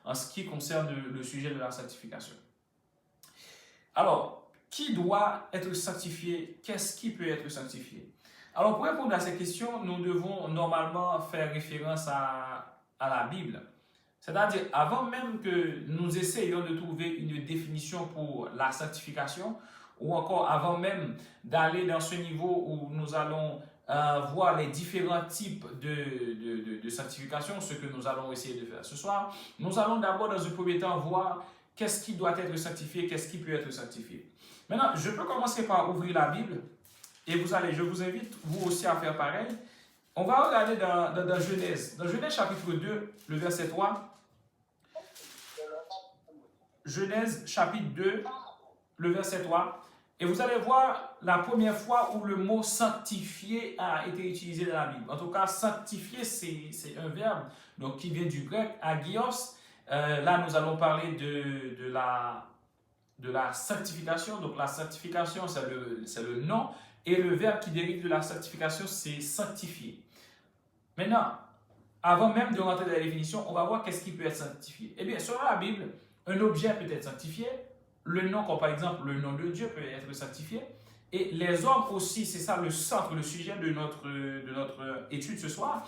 en ce qui concerne le sujet de la sanctification. Alors, qui doit être sanctifié? Qu'est-ce qui peut être sanctifié? Alors, pour répondre à ces questions, nous devons normalement faire référence à la Bible. C'est-à-dire, avant même que nous essayions de trouver une définition pour la sanctification, ou encore avant même d'aller dans ce niveau où nous allons voir les différents types de sanctification, ce que nous allons essayer de faire ce soir, nous allons d'abord dans un premier temps voir qu'est-ce qui doit être sanctifié, qu'est-ce qui peut être sanctifié. Maintenant, je peux commencer par ouvrir la Bible et je vous invite vous aussi à faire pareil. On va regarder dans Genèse. Dans Genèse chapitre 2, le verset 3. Genèse chapitre 2, le verset 3. Et vous allez voir la première fois où le mot sanctifié a été utilisé dans la Bible. En tout cas, sanctifier, c'est un verbe donc, qui vient du grec, agios. Là, nous allons parler de la sanctification. Donc, la sanctification, c'est le nom. Et le verbe qui dérive de la sanctification, c'est sanctifier. Maintenant, avant même de rentrer dans la définition, on va voir qu'est-ce qui peut être sanctifié. Eh bien, selon la Bible, un objet peut être sanctifié. Le nom, comme par exemple le nom de Dieu, peut être sanctifié. Et les hommes aussi, c'est ça le centre, le sujet de notre étude ce soir.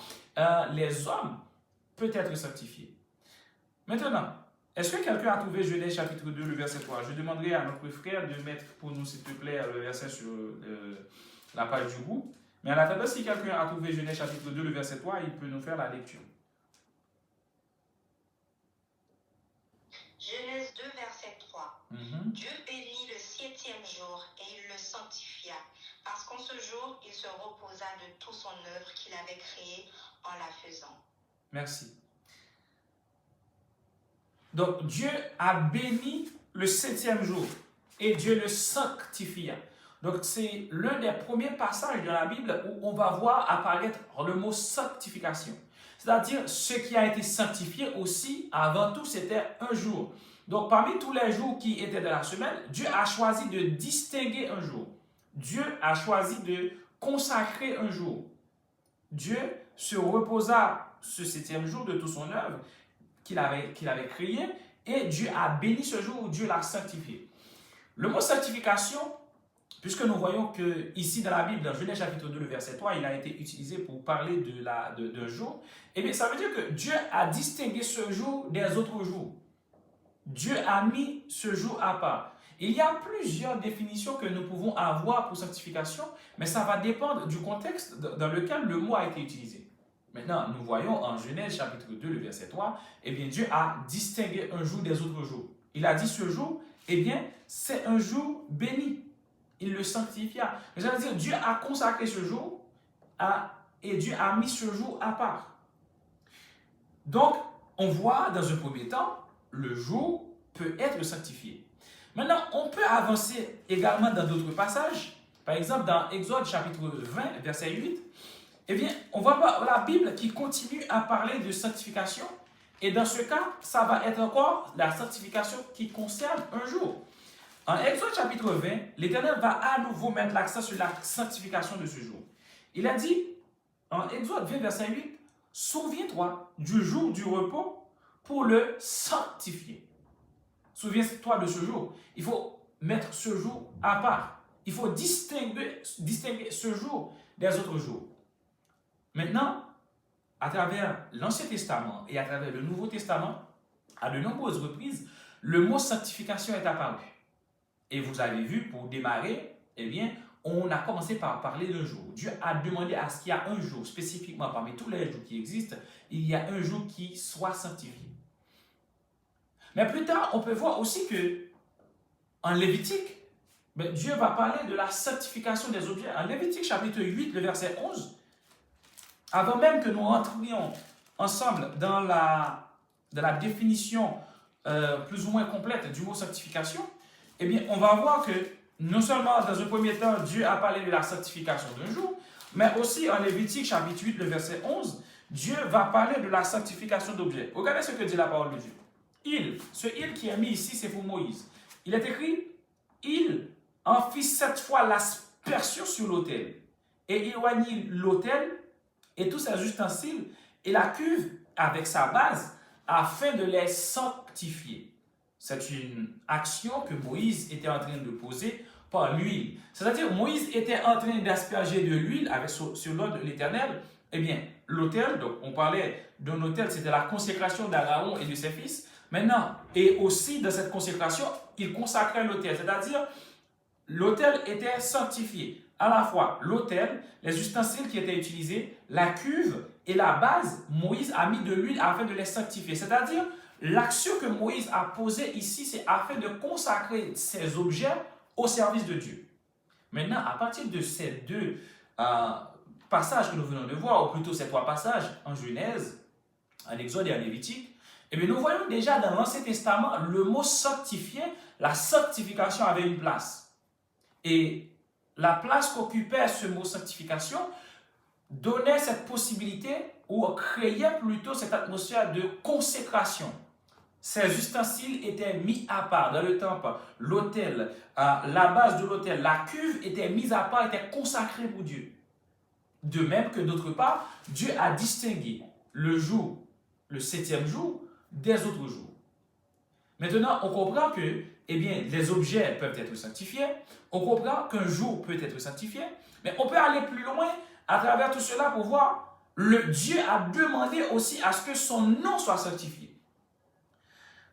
Les hommes peuvent être sanctifiés. Maintenant, est-ce que quelqu'un a trouvé Genèse chapitre 2, le verset 3? Je demanderai à notre frère de mettre pour nous, s'il te plaît, le verset sur la page du groupe. Mais en attendant, si quelqu'un a trouvé Genèse chapitre 2, le verset 3, il peut nous faire la lecture. Genèse 2, verset 3. Dieu bénit le 7e jour et il le sanctifia, parce qu'en ce jour, il se reposa de toute son œuvre qu'il avait créée en la faisant. Merci. Donc, Dieu a béni le 7e jour et Dieu le sanctifia. Donc, c'est l'un des premiers passages de la Bible où on va voir apparaître le mot sanctification. C'est-à-dire, ce qui a été sanctifié aussi, avant tout, c'était un jour. Donc, parmi tous les jours qui étaient de la semaine, Dieu a choisi de distinguer un jour. Dieu a choisi de consacrer un jour. Dieu se reposa ce 7e jour de toute son œuvre qu'il avait créé et Dieu a béni ce jour où Dieu l'a sanctifié. Le mot sanctification, puisque nous voyons que ici dans la Bible, dans Genèse chapitre 2, le verset 3, il a été utilisé pour parler d'un jour, eh bien ça veut dire que Dieu a distingué ce jour des autres jours. Dieu a mis ce jour à part. Il y a plusieurs définitions que nous pouvons avoir pour sanctification, mais ça va dépendre du contexte dans lequel le mot a été utilisé. Maintenant, nous voyons en Genèse chapitre 2, le verset 3, eh bien Dieu a distingué un jour des autres jours. Il a dit ce jour, eh bien c'est un jour béni. Il le sanctifia. C'est-à-dire Dieu a consacré ce jour et Dieu a mis ce jour à part. Donc, on voit dans un premier temps, le jour peut être sanctifié. Maintenant, on peut avancer également dans d'autres passages. Par exemple, dans Exode chapitre 20, verset 8, eh bien, on va voir la Bible qui continue à parler de sanctification. Et dans ce cas, ça va être encore la sanctification qui concerne un jour. En Exode chapitre 20, l'Éternel va à nouveau mettre l'accent sur la sanctification de ce jour. Il a dit, en Exode 20, verset 8, « Souviens-toi du jour du repos pour le sanctifier. » Souviens-toi de ce jour. Il faut mettre ce jour à part. Il faut distinguer ce jour des autres jours. Maintenant, à travers l'Ancien Testament et à travers le Nouveau Testament, à de nombreuses reprises, le mot sanctification est apparu. Et vous avez vu, pour démarrer, eh bien, on a commencé par parler d'un jour. Dieu a demandé à ce qu'il y ait un jour, spécifiquement parmi tous les jours qui existent, il y a un jour qui soit sanctifié. Mais plus tard, on peut voir aussi que en Lévitique, Dieu va parler de la sanctification des objets. En Lévitique chapitre 8, le verset 11, avant même que nous rentrions ensemble dans la définition plus ou moins complète du mot sanctification, eh bien, on va voir que non seulement dans un premier temps, Dieu a parlé de la sanctification d'un jour, mais aussi en Lévitique chapitre 8, le verset 11, Dieu va parler de la sanctification d'objets. Regardez ce que dit la parole de Dieu. Ce il qui est mis ici, c'est pour Moïse. Il est écrit, il en fit 7 fois l'aspersion sur l'autel et éloignit l'autel et tous ses ustensiles et la cuve avec sa base afin de les sanctifier. C'est une action que Moïse était en train de poser par l'huile. C'est-à-dire, Moïse était en train d'asperger de l'huile sur l'ordre de l'Éternel. Eh bien, l'autel, donc on parlait d'un autel, c'était la consécration d'Aaron et de ses fils. Maintenant, et aussi dans cette consécration, il consacrait l'autel, c'est-à-dire l'autel était sanctifié. À la fois l'autel, les ustensiles qui étaient utilisés, la cuve et la base, Moïse a mis de l'huile afin de les sanctifier. C'est-à-dire, l'action que Moïse a posée ici, c'est afin de consacrer ces objets au service de Dieu. Maintenant, à partir de ces deux passages que nous venons de voir, ou plutôt ces trois passages en Genèse, en Exode et en Lévitique, eh bien, nous voyons déjà dans l'Ancien Testament le mot sanctifier, la sanctification avait une place. Et la place qu'occupait ce mot sanctification donnait cette possibilité ou créait plutôt cette atmosphère de consécration. Ces ustensiles étaient mis à part dans le temple. L'autel, la base de l'autel, la cuve était mise à part, était consacrée pour Dieu. De même que d'autre part, Dieu a distingué le jour, le 7e jour, des autres jours. Maintenant, on comprend que eh bien, les objets peuvent être sanctifiés. On comprend qu'un jour peut être sanctifié. Mais on peut aller plus loin à travers tout cela pour voir Dieu a demandé aussi à ce que son nom soit sanctifié.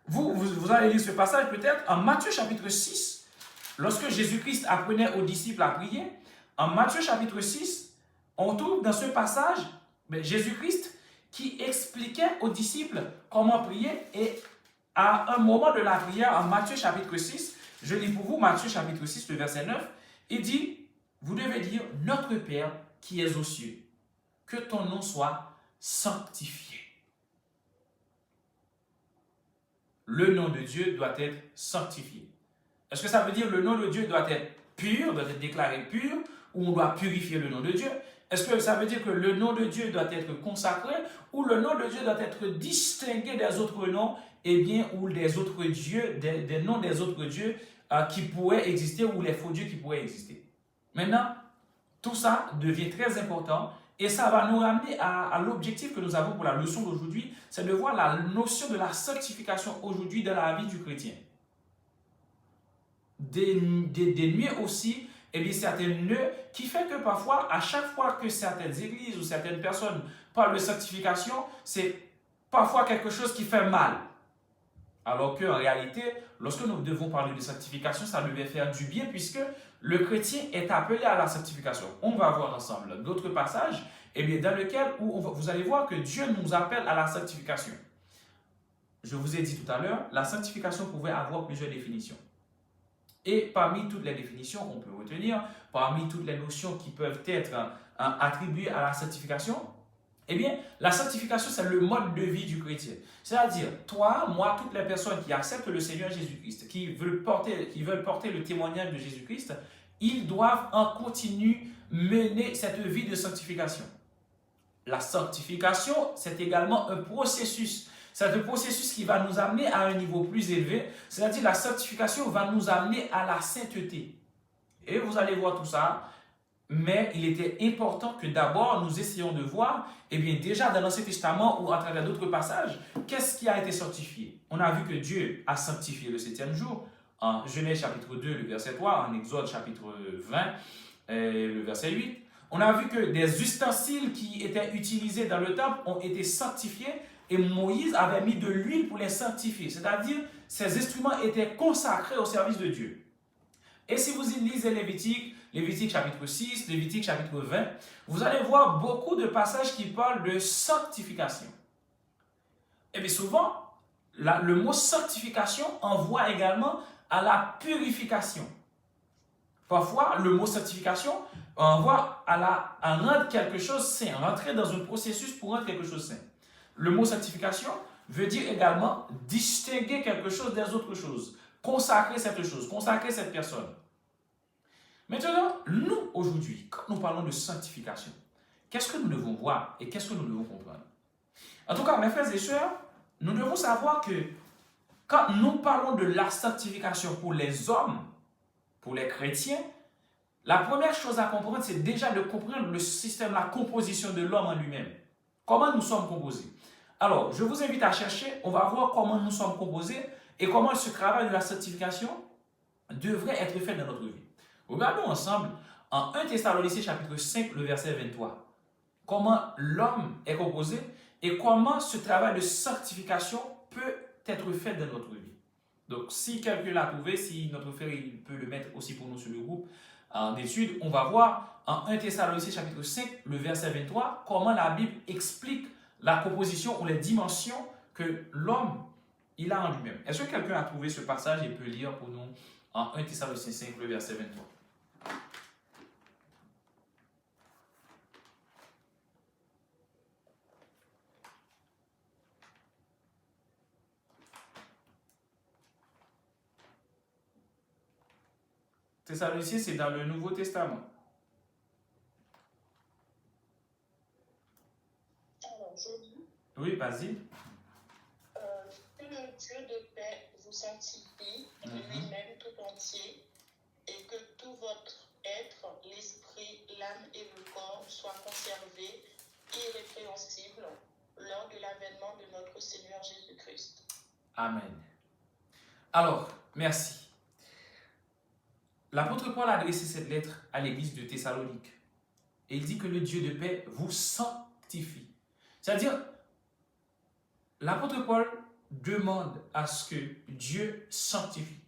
Vous allez lire ce passage peut-être en Matthieu chapitre 6, lorsque Jésus-Christ apprenait aux disciples à prier. En Matthieu chapitre 6, on trouve dans ce passage Jésus-Christ qui expliquait aux disciples comment prier. Et à un moment de la prière, en Matthieu chapitre 6, je lis pour vous Matthieu chapitre 6, le verset 9, il dit, vous devez dire, notre Père qui es aux cieux, que ton nom soit sanctifié. Le nom de Dieu doit être sanctifié. Est-ce que ça veut dire le nom de Dieu doit être pur, doit être déclaré pur, ou on doit purifier le nom de Dieu? Est-ce que ça veut dire que le nom de Dieu doit être consacré, ou le nom de Dieu doit être distingué des autres noms, eh bien, ou des autres dieux, des noms des autres dieux qui pourraient exister, ou les faux dieux qui pourraient exister? Maintenant, tout ça devient très important. Et ça va nous ramener à l'objectif que nous avons pour la leçon d'aujourd'hui, c'est de voir la notion de la sanctification aujourd'hui dans la vie du chrétien. Des nuées aussi, eh bien, certaines nœuds qui fait que parfois, à chaque fois que certaines églises ou certaines personnes parlent de sanctification, c'est parfois quelque chose qui fait mal. Alors qu'en réalité, lorsque nous devons parler de sanctification, ça devait faire du bien puisque le chrétien est appelé à la sanctification. On va voir ensemble d'autres passages dans lesquels vous allez voir que Dieu nous appelle à la sanctification. Je vous ai dit tout à l'heure, la sanctification pouvait avoir plusieurs définitions. Et parmi toutes les définitions qu'on peut retenir, parmi toutes les notions qui peuvent être attribuées à la sanctification, eh bien, la sanctification, c'est le mode de vie du chrétien. C'est-à-dire, toi, moi, toutes les personnes qui acceptent le Seigneur Jésus-Christ, qui veulent porter le témoignage de Jésus-Christ, ils doivent en continu mener cette vie de sanctification. La sanctification, c'est également un processus. C'est un processus qui va nous amener à un niveau plus élevé. C'est-à-dire, la sanctification va nous amener à la sainteté. Et vous allez voir tout ça. Mais il était important que d'abord nous essayions de voir, eh bien déjà dans l'Ancien Testament ou à travers d'autres passages, qu'est-ce qui a été sanctifié? On a vu que Dieu a sanctifié le 7e jour, en Genèse chapitre 2, le verset 3, en Exode chapitre 20, le verset 8. On a vu que des ustensiles qui étaient utilisés dans le temple ont été sanctifiés et Moïse avait mis de l'huile pour les sanctifier. C'est-à-dire, ces instruments étaient consacrés au service de Dieu. Et si vous lisez Lévitique chapitre 6, Lévitique chapitre 20, vous allez voir beaucoup de passages qui parlent de sanctification. Et bien souvent, le mot sanctification envoie également à la purification. Parfois, le mot sanctification envoie à rendre quelque chose saint, rentrer dans un processus pour rendre quelque chose saint. Le mot sanctification veut dire également distinguer quelque chose des autres choses, consacrer cette chose, consacrer cette personne. Maintenant, nous, aujourd'hui, quand nous parlons de sanctification, qu'est-ce que nous devons voir et qu'est-ce que nous devons comprendre? En tout cas, mes frères et sœurs, nous devons savoir que quand nous parlons de la sanctification pour les hommes, pour les chrétiens, la première chose à comprendre, c'est déjà de comprendre le système, la composition de l'homme en lui-même. Comment nous sommes composés? Alors, je vous invite à chercher, on va voir comment nous sommes composés et comment ce travail de la sanctification devrait être fait dans notre vie. Regardons ensemble en 1 Thessaloniciens chapitre 5, le verset 23. Comment l'homme est composé et comment ce travail de sanctification peut être fait dans notre vie. Donc, si quelqu'un l'a trouvé, si notre frère il peut le mettre aussi pour nous sur le groupe d'études, on va voir en 1 Thessaloniciens chapitre 5, le verset 23, comment la Bible explique la composition ou les dimensions que l'homme il a en lui-même. Est-ce que quelqu'un a trouvé ce passage et peut lire pour nous en 1 Thessaloniciens 5, le verset 23? Thessaloniciens, c'est dans le Nouveau Testament. Alors, je dis, Oui, vas-y. que le Dieu de paix vous sanctifie lui-même tout entier, et que tout votre être, l'esprit, l'âme et le corps soient conservés irrépréhensibles lors de l'avènement de notre Seigneur Jésus-Christ. Amen. Alors, merci. L'apôtre Paul a adressé cette lettre à l'église de Thessalonique. Et il dit que le Dieu de paix vous sanctifie. C'est-à-dire, l'apôtre Paul demande à ce que Dieu sanctifie.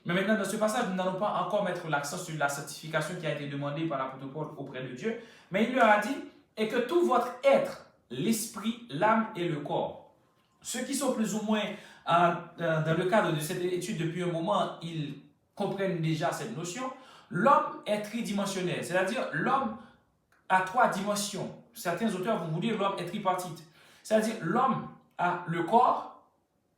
Mais maintenant, dans ce passage, nous n'allons pas encore mettre l'accent sur la sanctification qui a été demandée par l'apôtre Paul auprès de Dieu. Mais il leur a dit, et que tout votre être, l'esprit, l'âme et le corps. Ceux qui sont plus ou moins dans le cadre de cette étude depuis un moment, ils comprennent déjà cette notion. L'homme est tridimensionnel, c'est-à-dire l'homme a trois dimensions. Certains auteurs vont vous dire l'homme est tripartite. C'est-à-dire l'homme a le corps,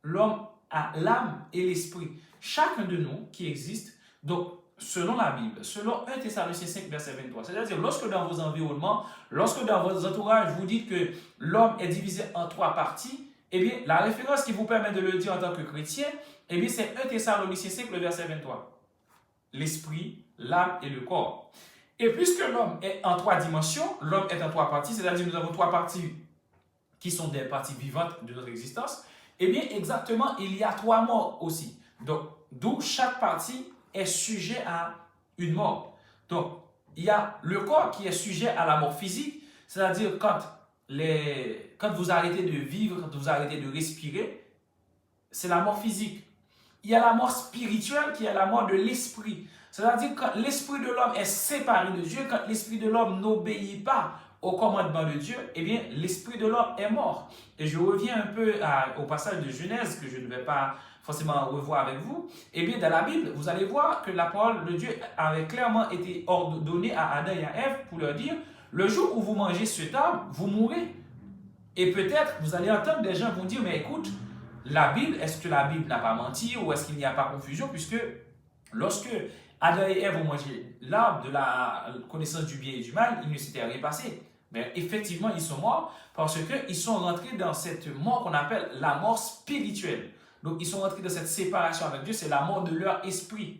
l'homme a l'âme et l'esprit. Chacun de nous qui existe, donc selon la Bible, selon 1 Thessaloniciens 5, verset 23, c'est-à-dire lorsque dans vos environnements, lorsque dans vos entourages, vous dites que l'homme est divisé en trois parties, eh bien, la référence qui vous permet de le dire en tant que chrétien, eh bien, c'est 1 Thessaloniciens 5, le verset 23. L'esprit, l'âme et le corps. Et puisque l'homme est en trois dimensions, l'homme est en trois parties, c'est-à-dire nous avons trois parties qui sont des parties vivantes de notre existence, eh bien, exactement, il y a trois morts aussi. Donc, d'où chaque partie est sujet à une mort. Donc, il y a le corps qui est sujet à la mort physique, c'est-à-dire quand vous arrêtez de vivre, quand vous arrêtez de respirer, c'est la mort physique. Il y a la mort spirituelle qui est la mort de l'esprit. C'est-à-dire quand l'esprit de l'homme est séparé de Dieu, quand l'esprit de l'homme n'obéit pas au commandement de Dieu, eh bien, l'esprit de l'homme est mort. Et je reviens un peu au passage de Genèse que je ne vais pas forcément revoir avec vous. Eh bien, dans la Bible, vous allez voir que la parole de Dieu avait clairement été ordonnée à Adam et à Ève pour leur dire, le jour où vous mangez cet arbre, vous mourrez. Et peut-être, vous allez entendre des gens vous dire, mais écoute, la Bible, est-ce que la Bible n'a pas menti ou est-ce qu'il n'y a pas confusion? Puisque lorsque Adam et Ève ont mangé l'arbre de la connaissance du bien et du mal, il ne s'était rien passé. Mais effectivement, ils sont morts parce qu'ils sont rentrés dans cette mort qu'on appelle la mort spirituelle. Donc, ils sont rentrés dans cette séparation avec Dieu, c'est la mort de leur esprit.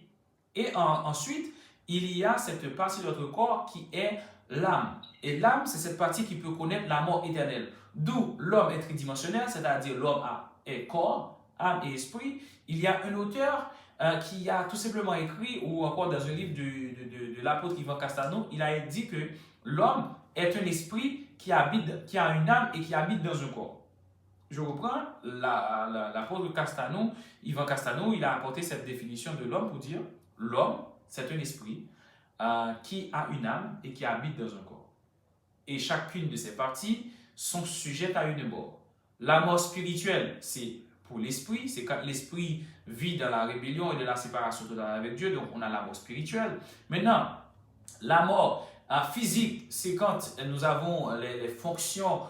Et ensuite, il y a cette partie de notre corps qui est l'âme. Et l'âme, c'est cette partie qui peut connaître la mort éternelle. D'où l'homme est tridimensionnel, c'est-à-dire l'homme est corps, âme et esprit. Il y a un auteur qui a tout simplement écrit, ou encore dans un livre de l'apôtre Yvan Castano, il a dit que l'homme est un esprit qui a une âme et qui habite dans un corps. Je reprends l'apôtre Castano, Yvan Castano, il a apporté cette définition de l'homme pour dire l'homme, c'est un esprit qui a une âme et qui habite dans un corps. Et chacune de ces parties sont sujettes à une mort. La mort spirituelle, c'est pour l'esprit, c'est quand l'esprit vit dans la rébellion et de la séparation totale avec Dieu, donc on a la mort spirituelle. Maintenant, la mort physique, c'est quand nous avons les fonctions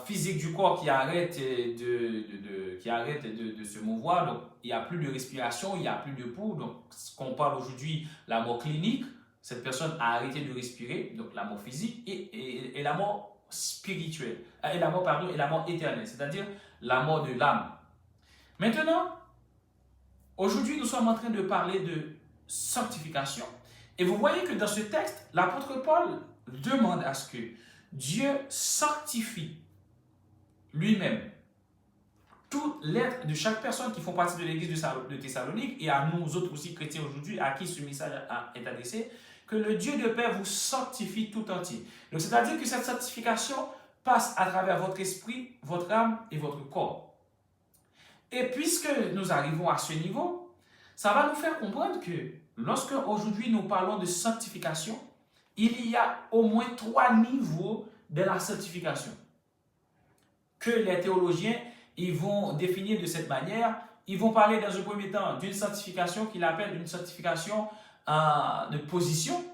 physiques du corps qui arrêtent de se mouvoir, donc il n'y a plus de respiration, il n'y a plus de pouls, donc ce qu'on parle aujourd'hui, la mort clinique, cette personne a arrêté de respirer, donc la mort physique et la mort spirituelle, et la mort éternelle, c'est-à-dire la mort de l'âme. Maintenant, aujourd'hui, nous sommes en train de parler de sanctification. Et vous voyez que dans ce texte, l'apôtre Paul demande à ce que Dieu sanctifie lui-même. Toutes lettres de chaque personne qui font partie de l'église de Thessalonique et à nous autres aussi chrétiens aujourd'hui à qui ce message est adressé, que le Dieu de paix vous sanctifie tout entier. Donc c'est-à-dire que cette sanctification passe à travers votre esprit, votre âme et votre corps. Et puisque nous arrivons à ce niveau, ça va nous faire comprendre que lorsque aujourd'hui nous parlons de sanctification, il y a au moins 3 niveaux de la sanctification que les théologiens ils vont définir de cette manière. Ils vont parler dans un premier temps d'une sanctification qu'ils appellent une sanctification de position.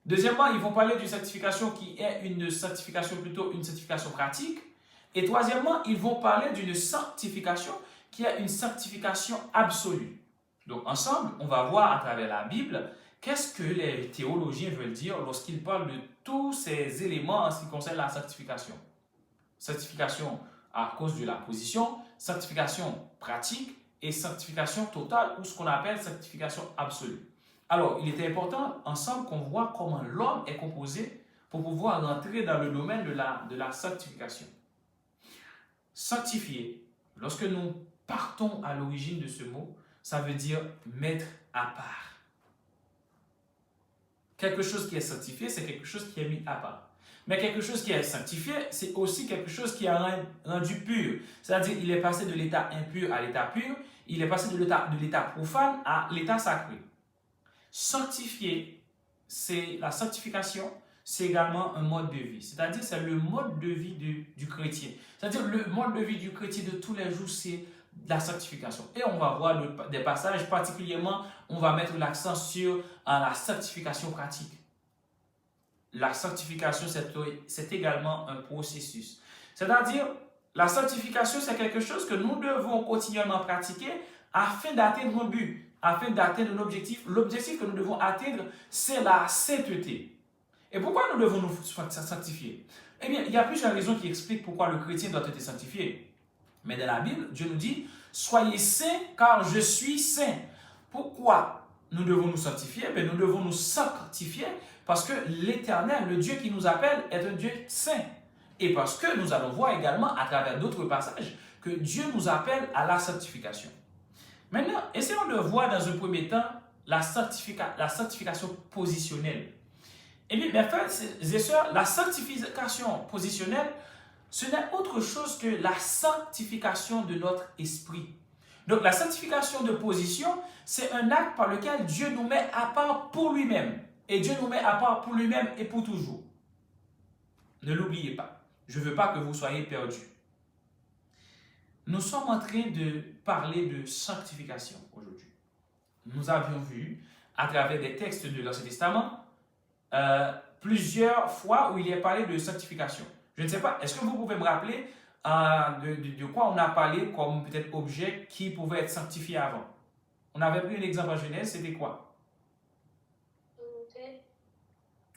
Deuxièmement, ils vont parler d'une sanctification qui est une sanctification plutôt une sanctification pratique. Et troisièmement, ils vont parler d'une sanctification qui est une sanctification absolue. Donc ensemble, on va voir à travers la Bible qu'est-ce que les théologiens veulent dire lorsqu'ils parlent de tous ces éléments en ce qui concerne la sanctification. Sanctification à cause de la position, sanctification pratique et sanctification totale ou ce qu'on appelle sanctification absolue. Alors, il était important ensemble qu'on voit comment l'homme est composé pour pouvoir rentrer dans le domaine de la sanctification. Sanctifier, lorsque nous partons à l'origine de ce mot, ça veut dire mettre à part. Quelque chose qui est sanctifié, c'est quelque chose qui est mis à part. Mais quelque chose qui est sanctifié, c'est aussi quelque chose qui est rendu pur. C'est-à-dire, il est passé de l'état impur à l'état pur, il est passé de l'état profane à l'état sacré. Sanctifier, c'est la sanctification, c'est également un mode de vie. C'est-à-dire, c'est le mode de vie du chrétien. C'est-à-dire, le mode de vie du chrétien de tous les jours, c'est la sanctification. Et on va voir des passages, particulièrement, on va mettre l'accent sur la sanctification pratique. La sanctification, c'est également un processus. C'est-à-dire, la sanctification, c'est quelque chose que nous devons continuellement pratiquer afin d'atteindre un but, afin d'atteindre un objectif. L'objectif que nous devons atteindre, c'est la sainteté. Et pourquoi nous devons nous sanctifier? Eh bien, il y a plusieurs raisons qui expliquent pourquoi le chrétien doit être sanctifié. Mais dans la Bible, Dieu nous dit, « Soyez saints, car je suis saint. » Pourquoi nous devons nous sanctifier? Eh bien, nous devons nous sanctifier parce que l'Éternel, le Dieu qui nous appelle, est un Dieu saint. Et parce que nous allons voir également à travers d'autres passages que Dieu nous appelle à la sanctification. Maintenant, essayons de voir dans un premier temps la sanctification positionnelle. Eh bien, mes frères et sœurs, la sanctification positionnelle, ce n'est autre chose que la sanctification de notre esprit. Donc, la sanctification de position, c'est un acte par lequel Dieu nous met à part pour lui-même. Et Dieu nous met à part pour lui-même et pour toujours. Ne l'oubliez pas. Je ne veux pas que vous soyez perdus. Nous sommes en train de parler de sanctification aujourd'hui. Nous avions vu, à travers des textes de l'Ancien Testament, plusieurs fois où il est parlé de sanctification. Je ne sais pas, est-ce que vous pouvez me rappeler de quoi on a parlé comme peut-être objet qui pouvait être sanctifié avant? On avait pris un exemple en Genèse, c'était quoi?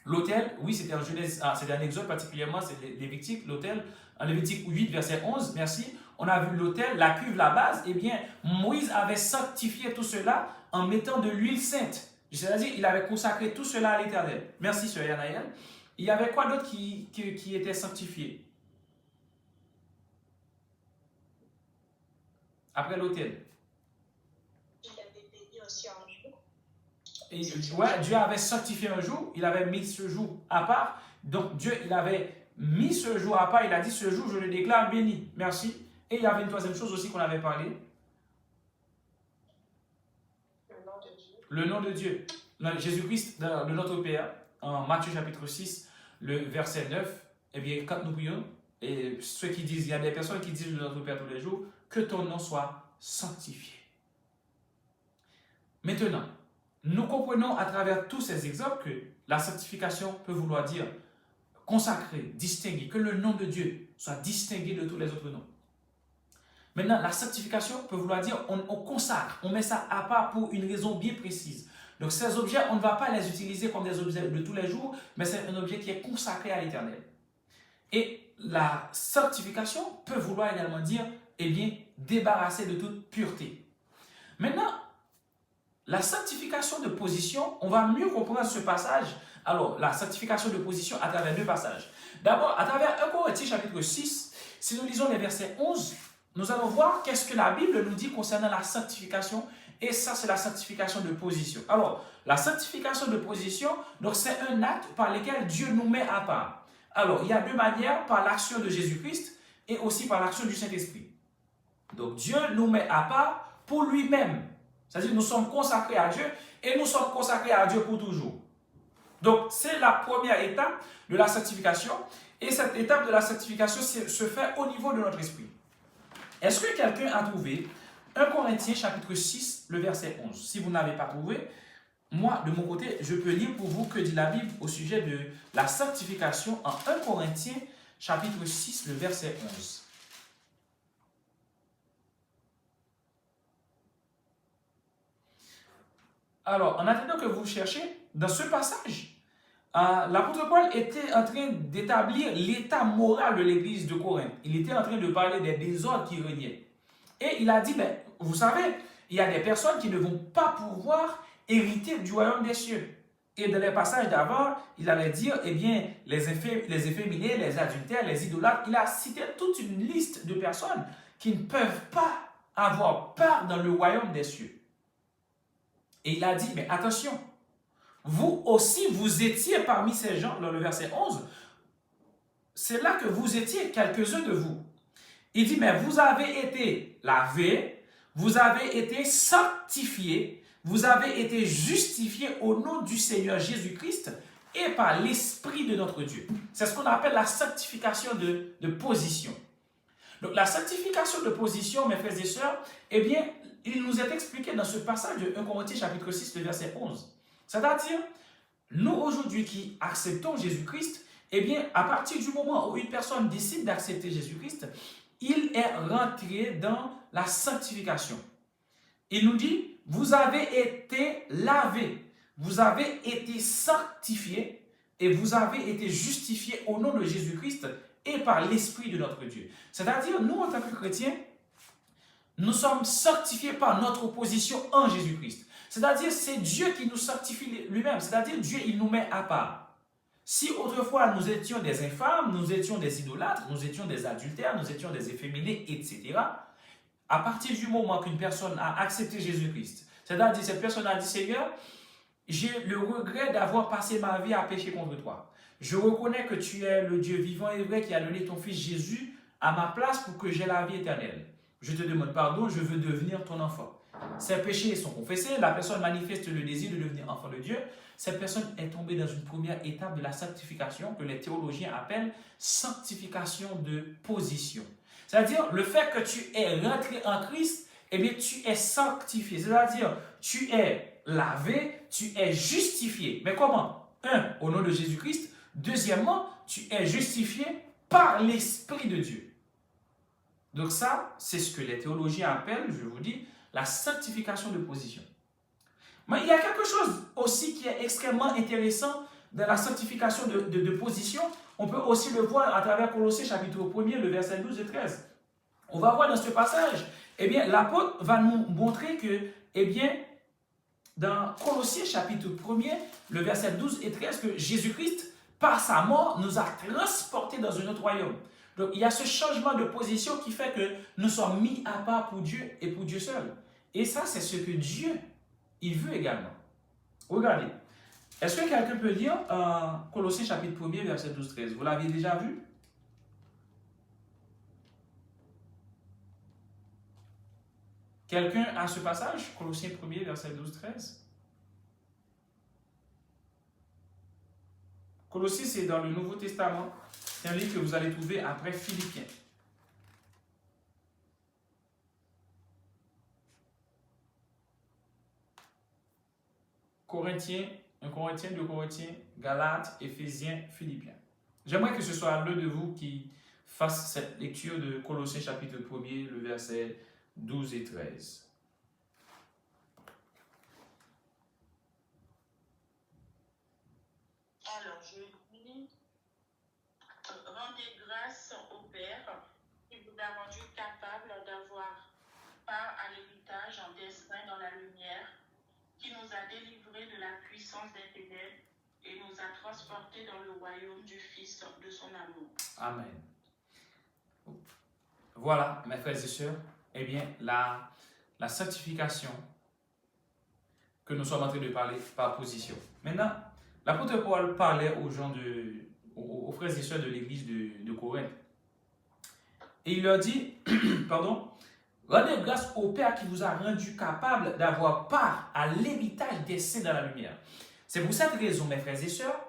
L'autel, oui, c'était en Genèse, c'était un Exode particulièrement, c'est Lévitique, l'autel, en Lévitique 8, verset 11, merci. On a vu l'autel, la cuve, la base. Eh bien, Moïse avait sanctifié tout cela en mettant de l'huile sainte. C'est-à-dire, il avait consacré tout cela à l'Éternel. Merci, Sœur Yanaël. Il y avait quoi d'autre qui était sanctifié après l'autel? Il avait béni aussi un jour. Et, ouais, Dieu avait sanctifié un jour, il avait mis ce jour à part. Donc Dieu, il avait mis ce jour à part, il a dit ce jour, je le déclare béni. Merci. Et il y avait une troisième chose aussi qu'on avait parlé. Le nom de Dieu. Le nom de Dieu. Jésus-Christ, de notre Père, en Matthieu chapitre 6, le verset 9, eh bien, quand nous prions, et ceux qui disent, il y a des personnes qui disent de notre Père tous les jours, que ton nom soit sanctifié. Maintenant, nous comprenons à travers tous ces exemples que la sanctification peut vouloir dire consacrer, distinguer, que le nom de Dieu soit distingué de tous les autres noms. Maintenant, la sanctification peut vouloir dire on consacre, on met ça à part pour une raison bien précise. Donc ces objets, on ne va pas les utiliser comme des objets de tous les jours, mais c'est un objet qui est consacré à l'Éternel. Et la sanctification peut vouloir également dire, eh bien, débarrasser de toute pureté. Maintenant, la sanctification de position, on va mieux comprendre ce passage. Alors, la sanctification de position à travers deux passages. D'abord, à travers 1 Corinthiens chapitre 6, Si nous lisons les versets 11, nous allons voir qu'est-ce que la Bible nous dit concernant la sanctification. Et ça, c'est la sanctification de position. Alors, la sanctification de position, donc c'est un acte par lequel Dieu nous met à part. Alors, il y a deux manières, par l'action de Jésus-Christ et aussi par l'action du Saint-Esprit. Donc, Dieu nous met à part pour lui-même. C'est-à-dire, nous sommes consacrés à Dieu et nous sommes consacrés à Dieu pour toujours. Donc, c'est la première étape de la sanctification. Et cette étape de la sanctification se fait au niveau de notre esprit. Est-ce que quelqu'un a trouvé 1 Corinthiens chapitre 6, le verset 11? Si vous n'avez pas trouvé, moi, de mon côté, je peux lire pour vous que dit la Bible au sujet de la sanctification en 1 Corinthiens chapitre 6, le verset 11. Alors, en attendant que vous cherchiez, dans ce passage, l'apôtre Paul était en train d'établir l'état moral de l'église de Corinthe. Il était en train de parler des désordres qui régnaient. Et il a dit, ben, vous savez, il y a des personnes qui ne vont pas pouvoir hériter du royaume des cieux. Et dans les passages d'avant, il allait dire, eh bien, les efféminés, les adultères, les idolâtres, il a cité toute une liste de personnes qui ne peuvent pas avoir part dans le royaume des cieux. Et il a dit, mais attention, vous aussi, vous étiez parmi ces gens, dans le verset 11, c'est là que vous étiez, quelques-uns de vous. Il dit, mais vous avez été lavés, vous avez été sanctifiés, vous avez été justifiés au nom du Seigneur Jésus-Christ et par l'Esprit de notre Dieu. C'est ce qu'on appelle la sanctification de position. Donc la sanctification de position, mes frères et sœurs, eh bien, il nous est expliqué dans ce passage de 1 Corinthiens chapitre 6, le verset 11. C'est-à-dire, nous aujourd'hui qui acceptons Jésus-Christ, eh bien, à partir du moment où une personne décide d'accepter Jésus-Christ, il est rentré dans la sanctification. Il nous dit, vous avez été lavés, vous avez été sanctifiés et vous avez été justifiés au nom de Jésus-Christ et par l'Esprit de notre Dieu. C'est-à-dire, nous, en tant que chrétiens, nous sommes sanctifiés par notre position en Jésus-Christ. C'est-à-dire, c'est Dieu qui nous sanctifie lui-même. C'est-à-dire, Dieu, il nous met à part. Si autrefois nous étions des infâmes, nous étions des idolâtres, nous étions des adultères, nous étions des efféminés, etc., à partir du moment qu'une personne a accepté Jésus-Christ, c'est-à-dire cette personne a dit, Seigneur, j'ai le regret d'avoir passé ma vie à pécher contre toi. Je reconnais que tu es le Dieu vivant et vrai qui a donné ton Fils Jésus à ma place pour que j'aie la vie éternelle. Je te demande pardon, je veux devenir ton enfant. Ses péchés sont confessés, la personne manifeste le désir de devenir enfant de Dieu. Cette personne est tombée dans une première étape de la sanctification que les théologiens appellent sanctification de position. C'est-à-dire le fait que tu es rentré en Christ, eh bien tu es sanctifié. C'est-à-dire tu es lavé, tu es justifié. Mais comment? Un, au nom de Jésus-Christ. Deuxièmement, tu es justifié par l'Esprit de Dieu. Donc ça, c'est ce que les théologiens appellent, je vous dis, la sanctification de position. Mais il y a quelque chose aussi qui est extrêmement intéressant dans la sanctification de position. On peut aussi le voir à travers Colossiens chapitre 1er, le verset 12 et 13. On va voir dans ce passage, eh bien, l'apôtre va nous montrer que, eh bien, dans Colossiens chapitre 1er, le verset 12 et 13, que Jésus-Christ, par sa mort, nous a transportés dans un autre royaume. Donc, il y a ce changement de position qui fait que nous sommes mis à part pour Dieu et pour Dieu seul. Et ça, c'est ce que Dieu, il veut également. Regardez. Est-ce que quelqu'un peut lire Colossiens chapitre 1er, verset 12-13? Vous l'aviez déjà vu? Quelqu'un a ce passage? Colossiens 1er, verset 12-13? Colossiens, c'est dans le Nouveau Testament. C'est un livre que vous allez trouver après Philippiens. Corinthiens, 1 Corinthiens, 2 Corinthiens, Galates, Éphésiens, Philippiens. J'aimerais que ce soit l'un de vous qui fasse cette lecture de Colossiens chapitre 1er, le verset 12 et 13. Alors, je dis, rendez grâce au Père qui vous a rendu capable d'avoir part à l'héritage des saints dans la lumière, qui nous a délivrés de la puissance des ténèbres et nous a transportés dans le royaume du Fils de son amour. Amen. Voilà, mes frères et sœurs, eh bien, la sanctification que nous sommes en train de parler par position. Maintenant, l'apôtre Paul parlait aux gens aux frères et sœurs de l'église de Corinthe. Et il leur dit, pardon, rendez grâce au Père qui vous a rendu capable d'avoir part à l'héritage des saints dans la lumière. C'est pour cette raison, mes frères et sœurs,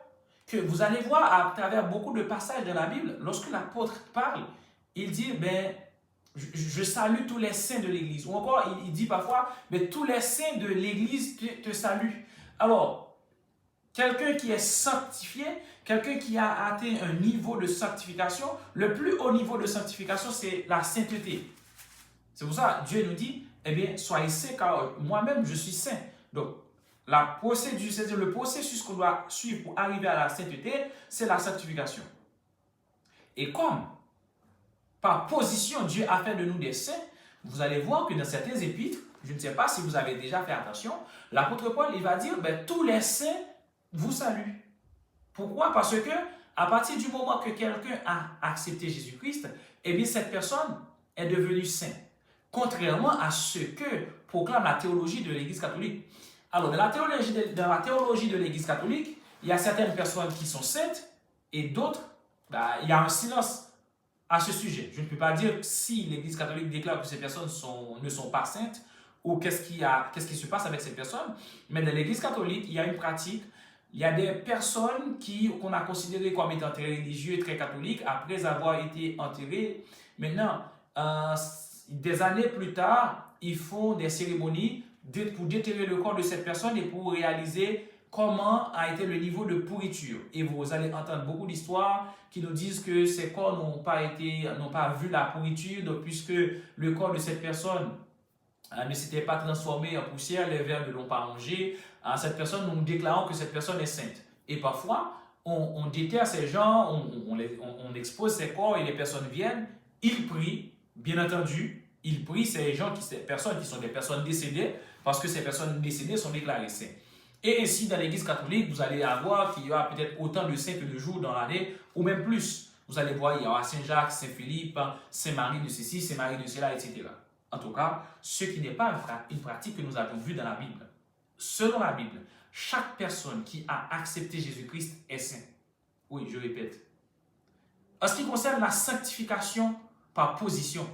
que vous allez voir à travers beaucoup de passages dans la Bible, lorsque l'apôtre parle, il dit, ben, je salue tous les saints de l'Église. Ou encore, il dit parfois, mais tous les saints de l'Église te saluent. Alors, quelqu'un qui est sanctifié, quelqu'un qui a atteint un niveau de sanctification, le plus haut niveau de sanctification, c'est la sainteté. C'est pour ça que Dieu nous dit, eh bien, soyez saints, car moi-même, je suis saint. Donc, la procédure, c'est-à-dire le processus qu'on doit suivre pour arriver à la sainteté, c'est la sanctification. Et comme, par position, Dieu a fait de nous des saints, vous allez voir que dans certains épîtres, je ne sais pas si vous avez déjà fait attention, l'apôtre Paul, il va dire, ben, tous les saints vous saluent. Pourquoi? Parce que, à partir du moment que quelqu'un a accepté Jésus-Christ, eh bien, cette personne est devenue saint. Contrairement à ce que proclame la théologie de l'Église catholique. Alors, dans la théologie de l'Église catholique, il y a certaines personnes qui sont saintes et d'autres, il y a un silence à ce sujet. Je ne peux pas dire si l'Église catholique déclare que ces personnes ne sont pas saintes ou qu'est-ce qui se passe avec ces personnes. Mais dans l'Église catholique, il y a une pratique. Il y a des personnes qu'on a considérées comme étant très religieux, très catholiques, après avoir été enterrées. Maintenant, des années plus tard, ils font des cérémonies pour déterrer le corps de cette personne et pour réaliser comment a été le niveau de pourriture. Et vous allez entendre beaucoup d'histoires qui nous disent que ces corps n'ont pas vu la pourriture, donc puisque le corps de cette personne ne s'était pas transformé en poussière, les vers ne l'ont pas mangé, cette personne, nous déclarons que cette personne est sainte. Et parfois, on déterre ces gens, on expose ces corps et les personnes viennent, ils prient, bien entendu, ils prient ces personnes qui sont des personnes décédées, parce que ces personnes décédées sont déclarées saintes. Et ainsi, dans l'Église catholique, vous allez avoir qu'il y aura peut-être autant de saints que de jours dans l'année, ou même plus. Vous allez voir, il y aura Saint-Jacques, Saint-Philippe, Saint-Marie de ceci, Saint-Marie de cela, etc. En tout cas, ce qui n'est pas une pratique que nous avons vue dans la Bible. Selon la Bible, chaque personne qui a accepté Jésus-Christ est saint. Oui, je répète. En ce qui concerne la sanctification par position,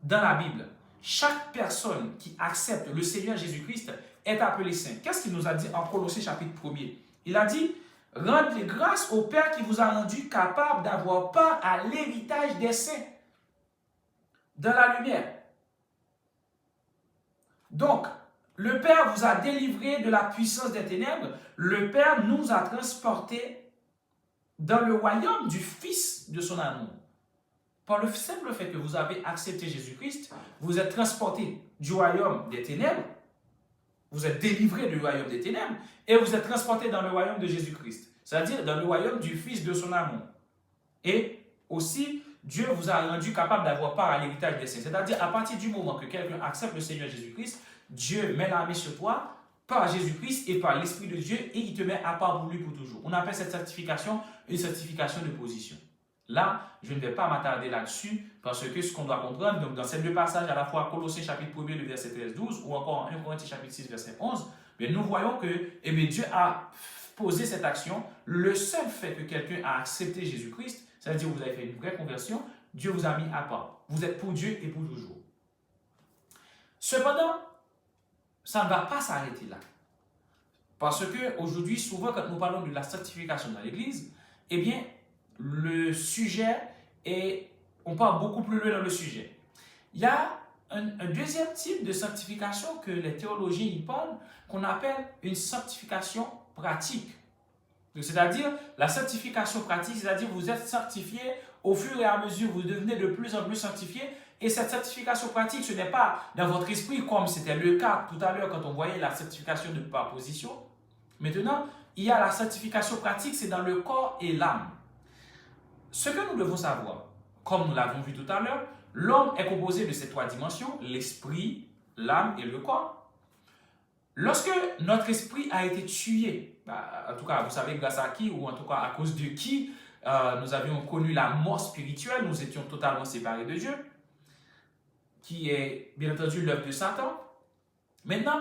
dans la Bible, chaque personne qui accepte le Seigneur Jésus-Christ est appelé saint. Qu'est-ce qu'il nous a dit en Colossiens chapitre 1er? Il a dit, rendez grâce au Père qui vous a rendu capable d'avoir part à l'héritage des saints dans la lumière. Donc, le Père vous a délivré de la puissance des ténèbres. Le Père nous a transportés dans le royaume du Fils de son amour. Par le simple fait que vous avez accepté Jésus-Christ, vous êtes transporté du royaume des ténèbres, vous êtes délivré du royaume des ténèbres, et vous êtes transporté dans le royaume de Jésus-Christ, c'est-à-dire dans le royaume du Fils de son amour. Et aussi, Dieu vous a rendu capable d'avoir part à l'héritage des saints. C'est-à-dire, à partir du moment que quelqu'un accepte le Seigneur Jésus-Christ, Dieu met la main sur toi par Jésus-Christ et par l'Esprit de Dieu et il te met à part pour lui pour toujours. On appelle cette certification une certification de position. Là, je ne vais pas m'attarder là-dessus parce que ce qu'on doit comprendre, donc dans ces deux passages, à la fois Colossiens chapitre 1er, le verset 13-12 ou encore 1 Corinthiens chapitre 6, verset 11, mais nous voyons que Dieu a posé cette action. Le seul fait que quelqu'un a accepté Jésus-Christ, c'est-à-dire que vous avez fait une vraie conversion, Dieu vous a mis à part. Vous êtes pour Dieu et pour toujours. Cependant, ça ne va pas s'arrêter là. Parce qu'aujourd'hui, souvent, quand nous parlons de la sanctification dans l'Église, eh bien, le sujet est... On part beaucoup plus loin dans le sujet. Il y a un deuxième type de sanctification que les théologiens y parlent, qu'on appelle une sanctification pratique. C'est-à-dire, la sanctification pratique, c'est-à-dire vous êtes sanctifié au fur et à mesure, vous devenez de plus en plus sanctifié. Et cette sanctification pratique, ce n'est pas dans votre esprit comme c'était le cas tout à l'heure quand on voyait la sanctification de par position. Maintenant, il y a la sanctification pratique, c'est dans le corps et l'âme. Ce que nous devons savoir, comme nous l'avons vu tout à l'heure, l'homme est composé de ces trois dimensions, l'esprit, l'âme et le corps. Lorsque notre esprit a été tué, en tout cas, vous savez grâce à qui, ou en tout cas à cause de qui nous avions connu la mort spirituelle, nous étions totalement séparés de Dieu. qui est bien entendu l'œuvre de Satan. Maintenant,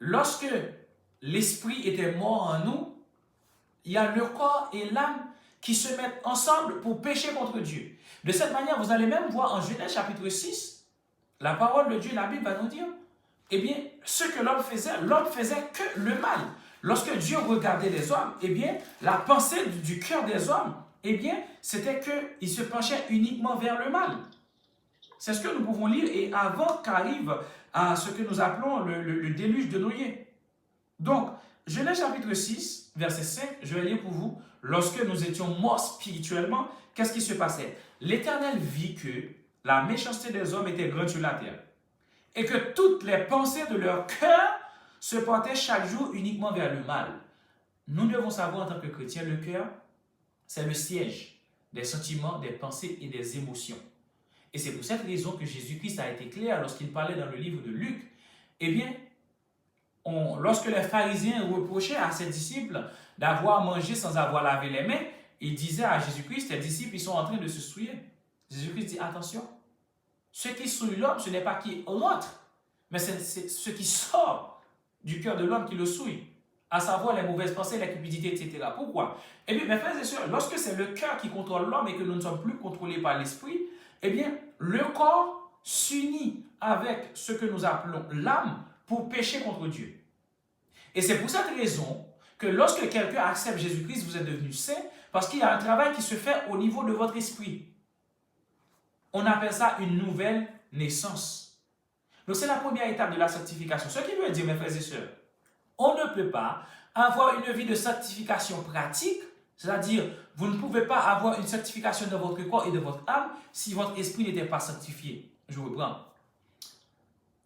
lorsque l'esprit était mort en nous, il y a le corps et l'âme qui se mettent ensemble pour pécher contre Dieu. De cette manière, vous allez même voir en Genèse chapitre 6, la parole de Dieu, la Bible va nous dire, eh bien, ce que l'homme faisait que le mal. Lorsque Dieu regardait les hommes, eh bien, la pensée du cœur des hommes, eh bien, c'était qu'ils se penchaient uniquement vers le mal. C'est ce que nous pouvons lire et avant qu'arrive à ce que nous appelons le déluge de Noé. Donc, Genèse chapitre 6, verset 5, je vais lire pour vous. Lorsque nous étions morts spirituellement, qu'est-ce qui se passait? L'Éternel vit que la méchanceté des hommes était grande sur la terre et que toutes les pensées de leur cœur se portaient chaque jour uniquement vers le mal. Nous devons savoir en tant que chrétiens, le cœur, c'est le siège des sentiments, des pensées et des émotions. Et c'est pour cette raison que Jésus-Christ a été clair lorsqu'il parlait dans le livre de Luc. Eh bien, lorsque les pharisiens reprochaient à ses disciples d'avoir mangé sans avoir lavé les mains, ils disaient à Jésus-Christ, tes disciples, ils sont en train de se souiller. Jésus-Christ dit, attention, ce qui souille l'homme, ce n'est pas qui rentre, mais c'est ce qui sort du cœur de l'homme qui le souille, à savoir les mauvaises pensées, la cupidité, etc. Pourquoi? Eh bien, mes frères et sœurs, lorsque c'est le cœur qui contrôle l'homme et que nous ne sommes plus contrôlés par l'esprit, eh bien, le corps s'unit avec ce que nous appelons l'âme pour pécher contre Dieu. Et c'est pour cette raison que lorsque quelqu'un accepte Jésus-Christ, vous êtes devenu saint, parce qu'il y a un travail qui se fait au niveau de votre esprit. On appelle ça une nouvelle naissance. Donc c'est la première étape de la sanctification. Ce qui veut dire, mes frères et sœurs, on ne peut pas avoir une vie de sanctification pratique, c'est-à-dire vous ne pouvez pas avoir une sanctification de votre corps et de votre âme si votre esprit n'était pas sanctifié. Je reprends.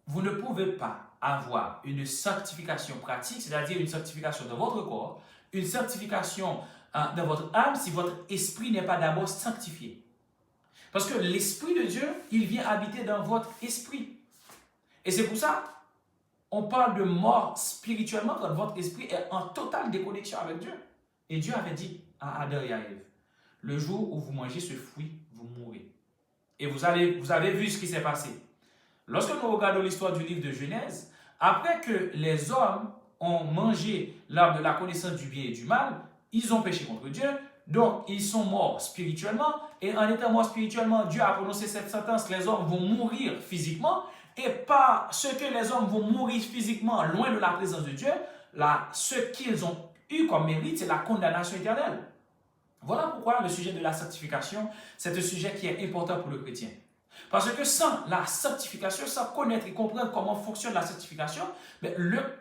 Vous ne pouvez pas avoir une sanctification pratique, c'est-à-dire une sanctification de votre corps, une sanctification de votre âme si votre esprit n'est pas d'abord sanctifié. Parce que l'Esprit de Dieu, il vient habiter dans votre esprit. Et c'est pour ça, on parle de mort spirituellement quand votre esprit est en totale déconnexion avec Dieu. Et Dieu avait dit à Adam et à Ève, le jour où vous mangez ce fruit, vous mourrez. Et vous avez vu ce qui s'est passé. Lorsque nous regardons l'histoire du livre de Genèse, après que les hommes ont mangé l'arbre de la connaissance du bien et du mal, ils ont péché contre Dieu, donc ils sont morts spirituellement, et en étant morts spirituellement, Dieu a prononcé cette sentence, les hommes vont mourir physiquement, et par ce que les hommes vont mourir physiquement loin de la présence de Dieu, ce qu'ils ont eu comme mérite, c'est la condamnation éternelle. Voilà pourquoi le sujet de la sanctification, c'est un sujet qui est important pour le chrétien. Parce que sans la sanctification, sans connaître et comprendre comment fonctionne la sanctification,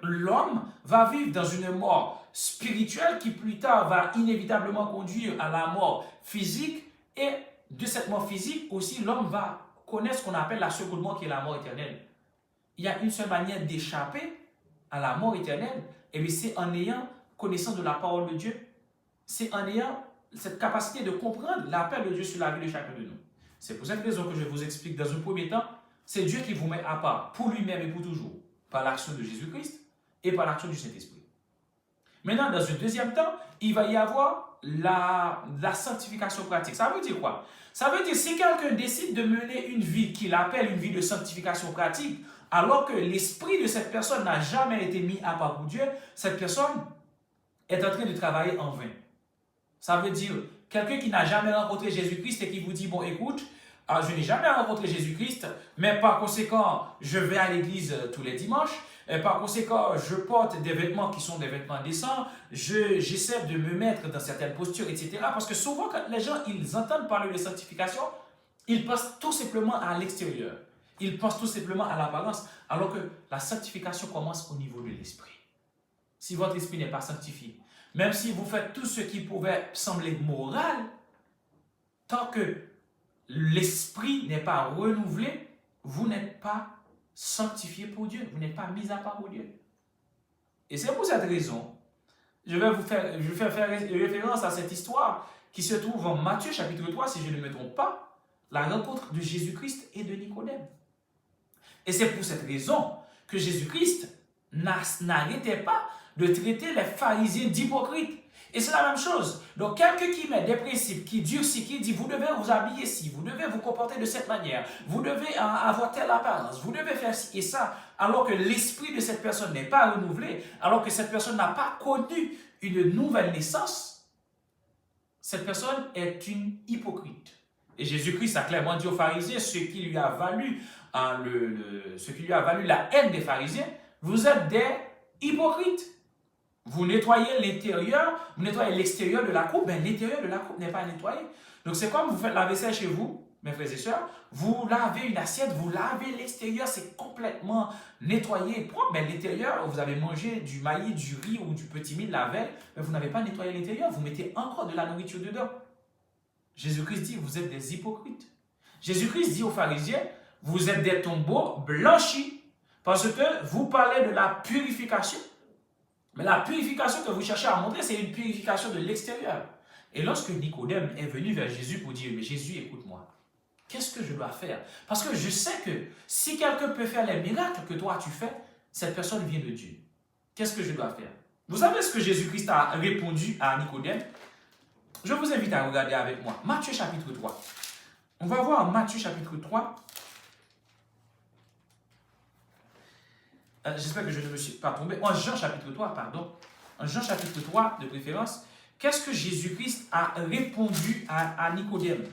l'homme va vivre dans une mort spirituelle qui plus tard va inévitablement conduire à la mort physique. Et de cette mort physique aussi, l'homme va connaître ce qu'on appelle la seconde mort qui est la mort éternelle. Il y a une seule manière d'échapper à la mort éternelle, et c'est en ayant connaissance de la parole de Dieu. C'est en ayant cette capacité de comprendre l'appel de Dieu sur la vie de chacun de nous. C'est pour cette raison que je vous explique dans un premier temps, c'est Dieu qui vous met à part pour lui-même et pour toujours, par l'action de Jésus-Christ et par l'action du Saint-Esprit. Maintenant, dans un deuxième temps, il va y avoir la sanctification pratique. Ça veut dire quoi? Ça veut dire si quelqu'un décide de mener une vie qu'il appelle une vie de sanctification pratique, alors que l'esprit de cette personne n'a jamais été mis à part pour Dieu, cette personne est en train de travailler en vain. Ça veut dire quelqu'un qui n'a jamais rencontré Jésus-Christ et qui vous dit, bon écoute, je n'ai jamais rencontré Jésus-Christ, mais par conséquent, je vais à l'église tous les dimanches, et par conséquent, je porte des vêtements qui sont des vêtements décents, j'essaie de me mettre dans certaines postures, etc. Parce que souvent, quand les gens ils entendent parler de sanctification, ils pensent tout simplement à l'extérieur. Ils pensent tout simplement à l'apparence, alors que la sanctification commence au niveau de l'esprit. Si votre esprit n'est pas sanctifié, même si vous faites tout ce qui pouvait sembler moral, tant que l'esprit n'est pas renouvelé, vous n'êtes pas sanctifié pour Dieu, vous n'êtes pas mis à part pour Dieu. Et c'est pour cette raison, je vais faire référence à cette histoire qui se trouve en Matthieu chapitre 3, si je ne me trompe pas, la rencontre de Jésus-Christ et de Nicodème. Et c'est pour cette raison que Jésus-Christ n'arrêtait pas de traiter les pharisiens d'hypocrites. Et c'est la même chose. Donc, quelqu'un qui met des principes, qui durcit, qui dit, vous devez vous habiller ci, vous devez vous comporter de cette manière, vous devez avoir telle apparence, vous devez faire ci et ça, alors que l'esprit de cette personne n'est pas renouvelé, alors que cette personne n'a pas connu une nouvelle naissance, cette personne est une hypocrite. Et Jésus-Christ a clairement dit aux pharisiens, ce qui lui a valu la haine des pharisiens, vous êtes des hypocrites. Vous nettoyez l'intérieur, vous nettoyez l'extérieur de la coupe, mais l'intérieur de la coupe n'est pas nettoyé. Donc c'est comme vous faites la vaisselle chez vous, mes frères et sœurs, vous lavez une assiette, vous lavez l'extérieur, c'est complètement nettoyé et propre, mais l'intérieur, vous avez mangé du maïs, du riz ou du petit mil la veille, mais vous n'avez pas nettoyé l'intérieur, vous mettez encore de la nourriture dedans. Jésus-Christ dit, vous êtes des hypocrites. Jésus-Christ dit aux pharisiens, vous êtes des tombeaux blanchis, parce que vous parlez de la purification. Mais la purification que vous cherchez à montrer, c'est une purification de l'extérieur. Et lorsque Nicodème est venu vers Jésus pour dire, mais Jésus, écoute-moi, qu'est-ce que je dois faire? Parce que je sais que si quelqu'un peut faire les miracles que toi tu fais, cette personne vient de Dieu. Qu'est-ce que je dois faire? Vous savez ce que Jésus-Christ a répondu à Nicodème? Je vous invite à regarder avec moi. Matthieu chapitre 3. On va voir Matthieu chapitre 3. J'espère que je ne me suis pas trompé. En Jean chapitre 3, pardon. En Jean chapitre 3, de préférence. Qu'est-ce que Jésus-Christ a répondu à Nicodème?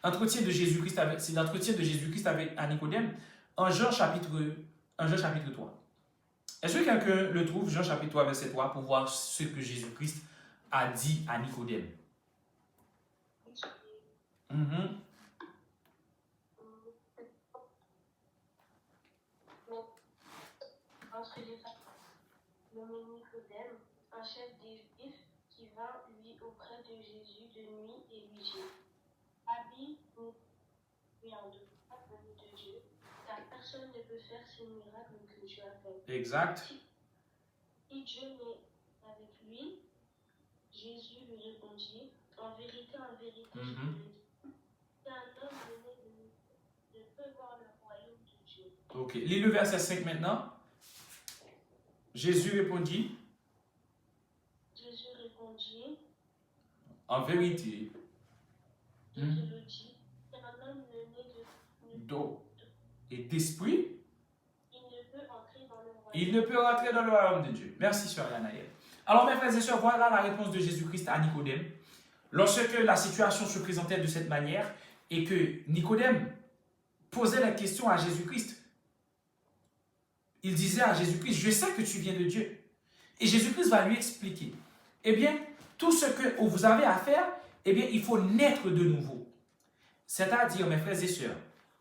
Entretien de Jésus-Christ avec, c'est l'entretien de Jésus-Christ avec Nicodème en Jean chapitre 3. Est-ce que quelqu'un le trouve, Jean chapitre 3, verset 3, pour voir ce que Jésus-Christ a dit à Nicodème? Entre les pharisiens, nommé Nicodème, un chef des Juifs, qui vint lui auprès de Jésus de nuit et lui dit, Rabbi, nous prions de toi, venu de Dieu, car personne ne peut faire ces miracles que tu as fait. Exact. Si Dieu n'est avec lui, Jésus lui répondit, en vérité, je te le dis, si un homme ne peut voir le royaume de Dieu. Ok, lis le verset 5 maintenant. Jésus répondit, en vérité, je te le dis, si un homme né d'eau et d'esprit, il ne peut entrer dans le royaume de Dieu. Merci, sœur Yanaël. Alors, mes frères et sœurs, voilà la réponse de Jésus-Christ à Nicodème. Lorsque la situation se présentait de cette manière et que Nicodème posait la question à Jésus-Christ, il disait à Jésus-Christ, je sais que tu viens de Dieu. Et Jésus-Christ va lui expliquer, eh bien, tout ce que vous avez à faire, eh bien, il faut naître de nouveau. C'est-à-dire, mes frères et sœurs,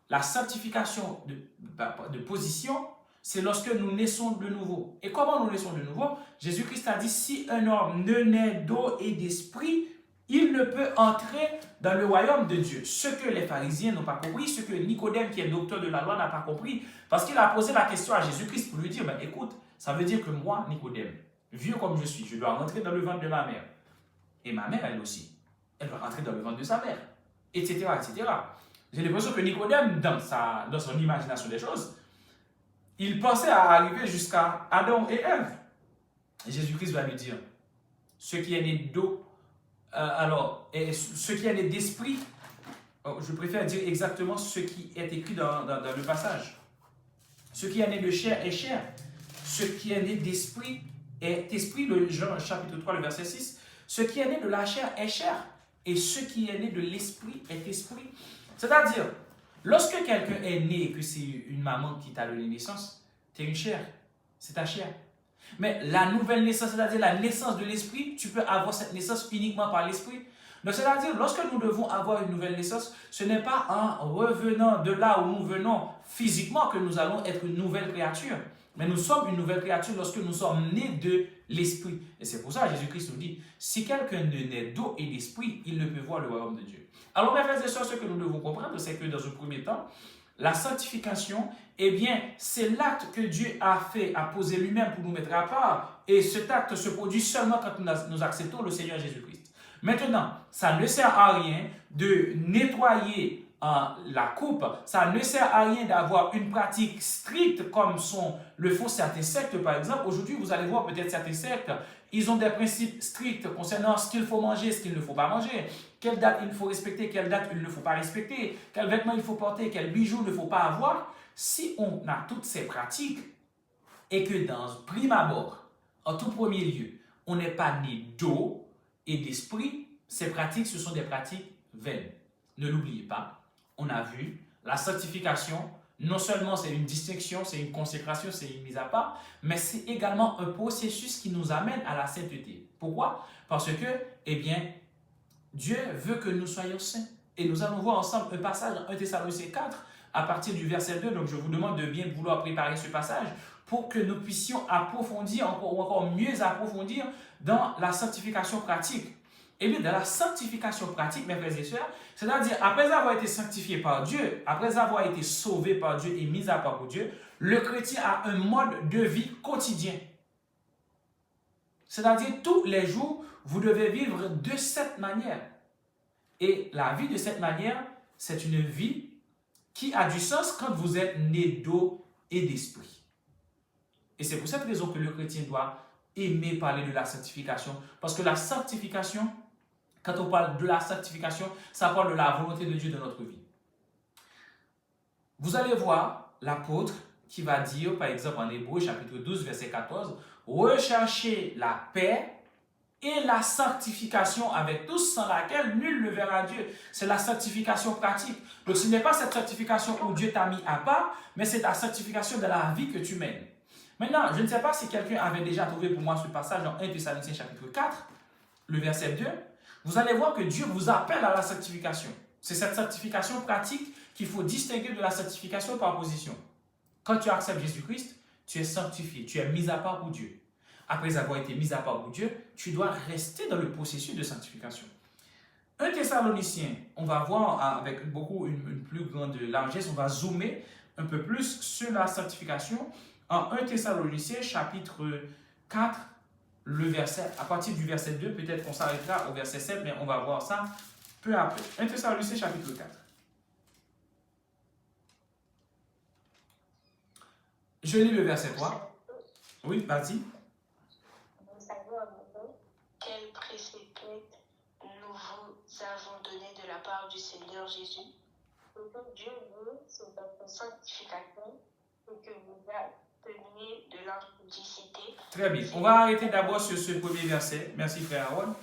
la sanctification de position, c'est lorsque nous naissons de nouveau. Et comment nous naissons de nouveau? Jésus-Christ a dit, si un homme ne naît d'eau et d'esprit, il ne peut entrer dans le royaume de Dieu. Ce que les pharisiens n'ont pas compris, ce que Nicodème, qui est docteur de la loi, n'a pas compris, parce qu'il a posé la question à Jésus-Christ pour lui dire, ben, écoute, ça veut dire que moi, Nicodème, vieux comme je suis, je dois rentrer dans le ventre de ma mère. Et ma mère, elle aussi, elle doit rentrer dans le ventre de sa mère, etc., etc. J'ai l'impression que Nicodème, dans son imagination des choses, il pensait à arriver jusqu'à Adam et Ève. Et Jésus-Christ va lui dire, ce qui est né d'eau, ce qui est né d'esprit, je préfère dire exactement ce qui est écrit dans le passage. Ce qui est né de chair est chair. Ce qui est né d'esprit est esprit, le Jean chapitre 3, le verset 6. Ce qui est né de la chair est chair. Et ce qui est né de l'esprit est esprit. C'est-à-dire, lorsque quelqu'un est né et que c'est une maman qui t'a donné naissance, tu es une chair. C'est ta chair. Mais la nouvelle naissance, c'est-à-dire la naissance de l'esprit, tu peux avoir cette naissance uniquement par l'esprit. Donc, c'est-à-dire, lorsque nous devons avoir une nouvelle naissance, ce n'est pas en revenant de là où nous venons physiquement que nous allons être une nouvelle créature. Mais nous sommes une nouvelle créature lorsque nous sommes nés de l'esprit. Et c'est pour ça que Jésus-Christ nous dit, si quelqu'un ne naît d'eau et d'esprit, il ne peut voir le royaume de Dieu. Alors, mes frères et sœurs, ce que nous devons comprendre, c'est que dans un premier temps, la sanctification, eh bien, c'est l'acte que Dieu a fait, a posé lui-même pour nous mettre à part. Et cet acte se produit seulement quand nous acceptons le Seigneur Jésus-Christ. Maintenant, ça ne sert à rien de nettoyer la coupe. Ça ne sert à rien d'avoir une pratique stricte comme le font certains sectes, par exemple. Aujourd'hui, vous allez voir peut-être certains sectes, ils ont des principes stricts concernant ce qu'il faut manger, ce qu'il ne faut pas manger, quelle date il faut respecter, quelle date il ne faut pas respecter, quels vêtements il faut porter, quels bijoux il ne faut pas avoir. Si on a toutes ces pratiques et que dans prime abord, en tout premier lieu, on n'est pas né d'eau et d'esprit, ces pratiques, ce sont des pratiques vaines. Ne l'oubliez pas, on a vu la sanctification, non seulement c'est une distinction, c'est une consécration, c'est une mise à part, mais c'est également un processus qui nous amène à la sainteté. Pourquoi? Parce que, eh bien, Dieu veut que nous soyons saints. Et nous allons voir ensemble un passage en 1 Thessaloniciens 4, à partir du verset 2. Donc, je vous demande de bien vouloir préparer ce passage pour que nous puissions approfondir ou encore mieux approfondir dans la sanctification pratique. Et bien, dans la sanctification pratique, mes frères et sœurs, c'est-à-dire, après avoir été sanctifié par Dieu, après avoir été sauvé par Dieu et mis à part pour Dieu, le chrétien a un mode de vie quotidien. C'est-à-dire, tous les jours, vous devez vivre de cette manière. Et la vie de cette manière, c'est une vie qui a du sens quand vous êtes né d'eau et d'esprit. Et c'est pour cette raison que le chrétien doit aimer parler de la sanctification. Parce que la sanctification, quand on parle de la sanctification, ça parle de la volonté de Dieu dans notre vie. Vous allez voir l'apôtre qui va dire, par exemple en Hébreux chapitre 12, verset 14, « Recherchez la paix et la sanctification avec tous, sans laquelle nul ne verra Dieu. » C'est la sanctification pratique. Donc ce n'est pas cette sanctification où Dieu t'a mis à part, mais c'est la sanctification de la vie que tu mènes. Maintenant, je ne sais pas si quelqu'un avait déjà trouvé pour moi ce passage dans 1 Thessaloniciens chapitre 4, le verset 2. Vous allez voir que Dieu vous appelle à la sanctification. C'est cette sanctification pratique qu'il faut distinguer de la sanctification par position. Quand tu acceptes Jésus-Christ, tu es sanctifié, tu es mis à part pour Dieu. Après avoir été mis à part pour Dieu, tu dois rester dans le processus de sanctification. 1 Thessaloniciens, on va voir avec une plus grande largesse, on va zoomer un peu plus sur la sanctification. En 1 Thessaloniciens, chapitre 4, à partir du verset 2, peut-être qu'on s'arrêtera au verset 7, mais on va voir ça peu après. 1 Thessaloniciens, chapitre 4. Je lis le verset 3. Oui, vas-y. Quel précepte nous vous avons donné de la part du Seigneur Jésus? Ce que Dieu veut, c'est votre sanctification et que vous teniez de l'impudicité. Très bien. On va arrêter d'abord sur ce premier verset. Merci, frère Aaron.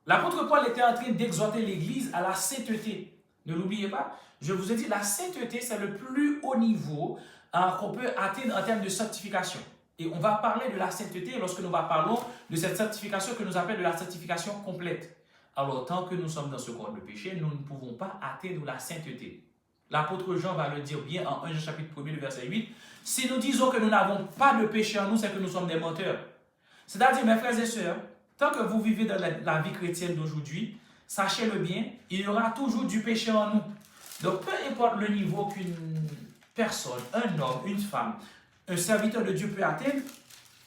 L'apôtre Paul était en train d'exhorter l'Église à la sainteté. Ne l'oubliez pas. Je vous ai dit, la sainteté, c'est le plus haut niveau qu'on peut atteindre en termes de sanctification. Et on va parler de la sainteté lorsque nous parlons de cette sanctification que nous appelons de la sanctification complète. Alors, tant que nous sommes dans ce corps de péché, nous ne pouvons pas atteindre la sainteté. L'apôtre Jean va le dire bien en 1 Jean chapitre 1, le verset 8. Si nous disons que nous n'avons pas de péché en nous, c'est que nous sommes des menteurs. C'est-à-dire, mes frères et sœurs, tant que vous vivez dans la vie chrétienne d'aujourd'hui, sachez-le bien, il y aura toujours du péché en nous. Donc, peu importe le niveau qu'une personne, un homme, une femme, un serviteur de Dieu peut atteindre,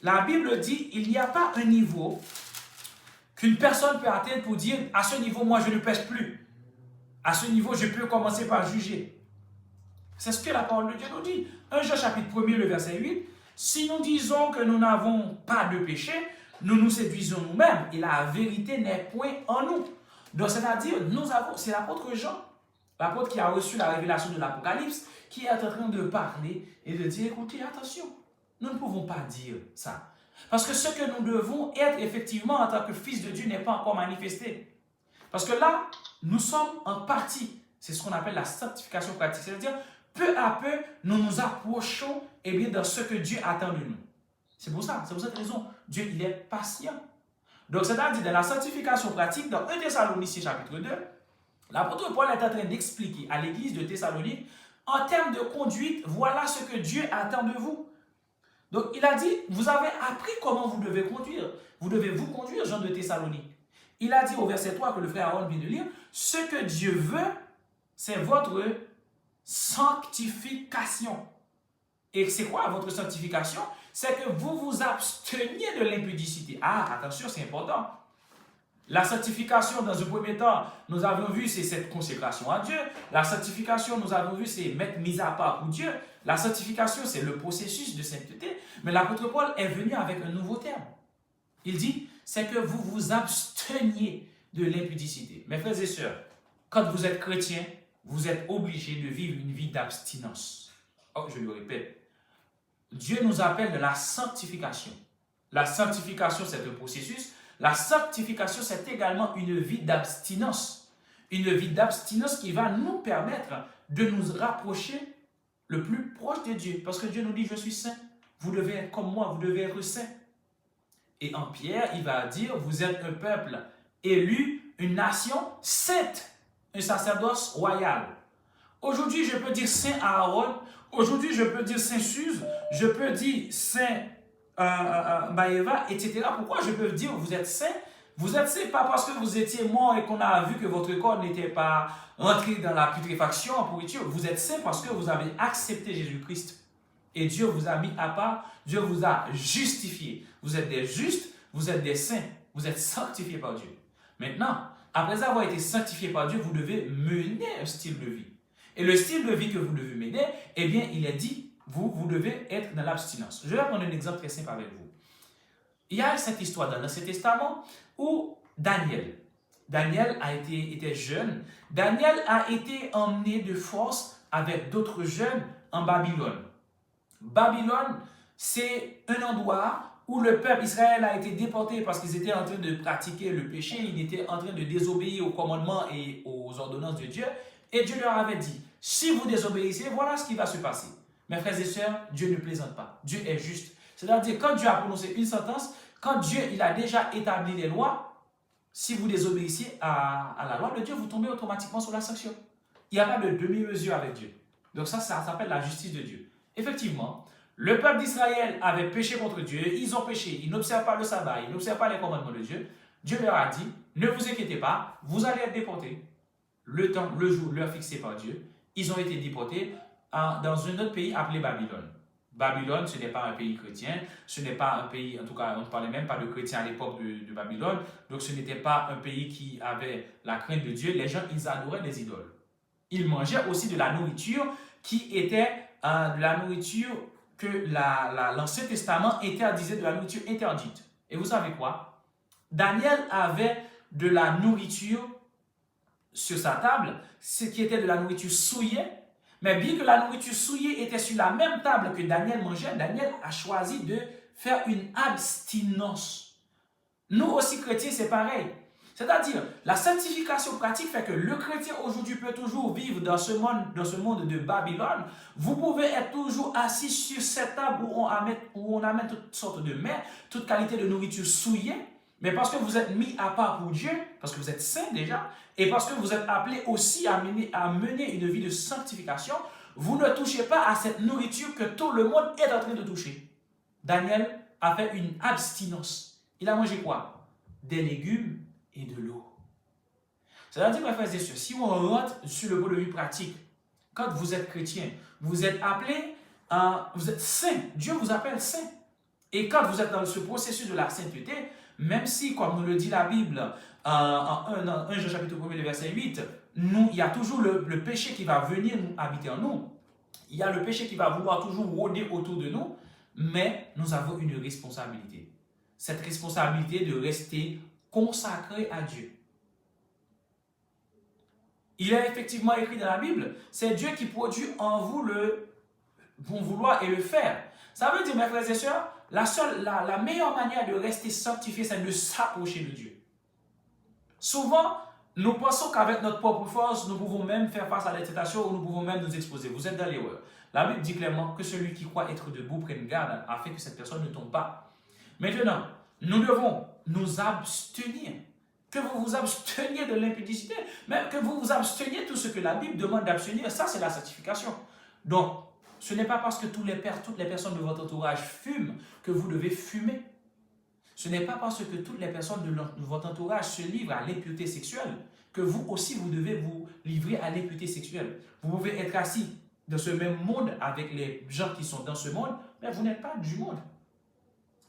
la Bible dit il n'y a pas un niveau qu'une personne peut atteindre pour dire à ce niveau, moi je ne pêche plus. À ce niveau, je peux commencer par juger. C'est ce que la parole de Dieu nous dit. 1 Jean chapitre 1, le verset 8. Si nous disons que nous n'avons pas de péché, nous nous séduisons nous-mêmes et la vérité n'est point en nous. Donc, c'est-à-dire, c'est l'apôtre Jean, l'apôtre qui a reçu la révélation de l'Apocalypse, qui est en train de parler et de dire, écoutez, attention, nous ne pouvons pas dire ça. Parce que ce que nous devons être effectivement en tant que fils de Dieu n'est pas encore manifesté. Parce que là, nous sommes en partie. C'est ce qu'on appelle la sanctification pratique. C'est-à-dire, peu à peu, nous nous approchons dans ce que Dieu attend de nous. C'est pour cette raison, Dieu, il est patient. Donc, c'est-à-dire, dans la sanctification pratique, dans 1 Thessaloniciens chapitre 2, l'apôtre Paul est en train d'expliquer à l'église de Thessalonique, en termes de conduite, voilà ce que Dieu attend de vous. Donc, il a dit, vous avez appris comment vous devez conduire. Vous devez vous conduire, gens de Thessalonique. Il a dit au verset 3 que le frère Aaron vient de lire, ce que Dieu veut, c'est votre sanctification. Et c'est quoi votre sanctification? C'est que vous vous absteniez de l'impudicité. Ah, attention, c'est important. La sanctification, dans un premier temps, nous avons vu, c'est cette consécration à Dieu. La sanctification, nous avons vu, c'est mettre mis à part pour Dieu. La sanctification, c'est le processus de sainteté. Mais l'apôtre Paul est venu avec un nouveau terme. Il dit, c'est que vous vous absteniez de l'impudicité. Mes frères et sœurs, quand vous êtes chrétien, vous êtes obligés de vivre une vie d'abstinence. Oh, je le répète. Dieu nous appelle de la sanctification. La sanctification, c'est un processus. La sanctification, c'est également une vie d'abstinence. Une vie d'abstinence qui va nous permettre de nous rapprocher le plus proche de Dieu. Parce que Dieu nous dit, je suis saint. Vous devez être comme moi, vous devez être saint. Et en Pierre, il va dire, vous êtes un peuple élu, une nation sainte, un sacerdoce royal. Aujourd'hui, je peux dire saint Aaron. Aujourd'hui, je peux dire saint Suse. Je peux dire saint Maëva, etc. Pourquoi je peux dire vous êtes saint? Vous êtes saint pas parce que vous étiez mort et qu'on a vu que votre corps n'était pas rentré dans la putréfaction, en pourriture. Vous êtes saint parce que vous avez accepté Jésus-Christ. Et Dieu vous a mis à part, Dieu vous a justifié. Vous êtes des justes, vous êtes des saints, vous êtes sanctifiés par Dieu. Maintenant, après avoir été sanctifiés par Dieu, vous devez mener un style de vie. Et le style de vie que vous devez mener, eh bien, il est dit, vous devez être dans l'abstinence. Je vais prendre un exemple très simple avec vous. Il y a cette histoire dans l'Ancien Testament où Daniel était jeune. Daniel a été emmené de force avec d'autres jeunes en Babylone. Babylone, c'est un endroit où le peuple Israël a été déporté parce qu'ils étaient en train de pratiquer le péché, ils étaient en train de désobéir aux commandements et aux ordonnances de Dieu. Et Dieu leur avait dit, si vous désobéissez, voilà ce qui va se passer. Mes frères et sœurs, Dieu ne plaisante pas. Dieu est juste. C'est-à-dire, quand Dieu a prononcé une sentence, quand Dieu il a déjà établi les lois, si vous désobéissez à la loi de Dieu, vous tombez automatiquement sur la sanction. Il n'y a pas de demi-mesure avec Dieu. Donc ça s'appelle la justice de Dieu. Effectivement, le peuple d'Israël avait péché contre Dieu, ils ont péché, ils n'observent pas le sabbat, ils n'observent pas les commandements de Dieu. Dieu leur a dit, ne vous inquiétez pas, vous allez être déportés. Le temps, le jour, l'heure fixée par Dieu, ils ont été déportés dans un autre pays appelé Babylone. Babylone, ce n'est pas un pays chrétien, ce n'est pas un pays, en tout cas, on ne parlait même pas de chrétiens à l'époque de Babylone, donc ce n'était pas un pays qui avait la crainte de Dieu. Les gens, ils adoraient des idoles. Ils mangeaient aussi de la nourriture qui était de la nourriture que l'Ancien Testament interdisait, de la nourriture interdite. Et vous savez quoi? Daniel avait de la nourriture sur sa table, ce qui était de la nourriture souillée. Mais bien que la nourriture souillée était sur la même table que Daniel mangeait, Daniel a choisi de faire une abstinence. Nous aussi chrétiens, c'est pareil. C'est-à-dire, la sanctification pratique fait que le chrétien aujourd'hui peut toujours vivre dans ce monde de Babylone. Vous pouvez être toujours assis sur cette table où on amène toutes sortes de mets, toute qualité de nourriture souillée. Mais parce que vous êtes mis à part pour Dieu, parce que vous êtes saint déjà, et parce que vous êtes appelé aussi à mener une vie de sanctification, vous ne touchez pas à cette nourriture que tout le monde est en train de toucher. Daniel a fait une abstinence. Il a mangé quoi? Des légumes et de l'eau. C'est-à-dire, mes frères et sœurs, si on rentre sur le point de vue pratique, quand vous êtes chrétien, vous êtes appelé, vous êtes saint. Dieu vous appelle saint. Et quand vous êtes dans ce processus de la sainteté, même si, comme nous le dit la Bible, en 1 Jean chapitre 1, verset 8, il y a toujours le péché qui va venir habiter en nous. Il y a le péché qui va vouloir toujours rôder autour de nous, mais nous avons une responsabilité. Cette responsabilité de rester consacré à Dieu. Il est effectivement écrit dans la Bible, c'est Dieu qui produit en vous le bon vouloir et le faire. Ça veut dire, mes frères et sœurs, la meilleure manière de rester sanctifié, c'est de s'approcher de Dieu. Souvent, nous pensons qu'avec notre propre force, nous pouvons même faire face à des tentations ou nous pouvons même nous exposer. Vous êtes dans l'erreur. La Bible dit clairement que celui qui croit être debout prenne garde afin que cette personne ne tombe pas. Maintenant, nous devons nous abstenir. Que vous vous absteniez de l'impudicité, même que vous vous absteniez de tout ce que la Bible demande d'abstenir, ça c'est la sanctification. Donc, ce n'est pas parce que toutes les personnes de votre entourage fument que vous devez fumer. Ce n'est pas parce que toutes les personnes de votre entourage se livrent à l'impureté sexuelle que vous aussi vous devez vous livrer à l'impureté sexuelle. Vous pouvez être assis dans ce même monde avec les gens qui sont dans ce monde, mais vous n'êtes pas du monde.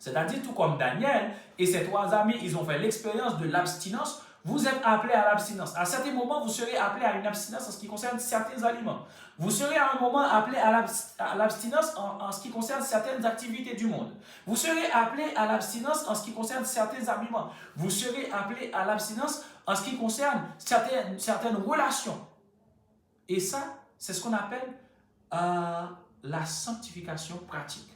C'est-à-dire, tout comme Daniel et ses 3 amis, ils ont fait l'expérience de l'abstinence, vous êtes appelés à l'abstinence. À certains moments, vous serez appelés à une abstinence en ce qui concerne certains aliments. Vous serez à un moment appelés à l'abstinence en ce qui concerne certaines activités du monde. Vous serez appelés à l'abstinence en ce qui concerne certains habillements. Vous serez appelés à l'abstinence en ce qui concerne certaines relations. Et ça, c'est ce qu'on appelle la sanctification pratique.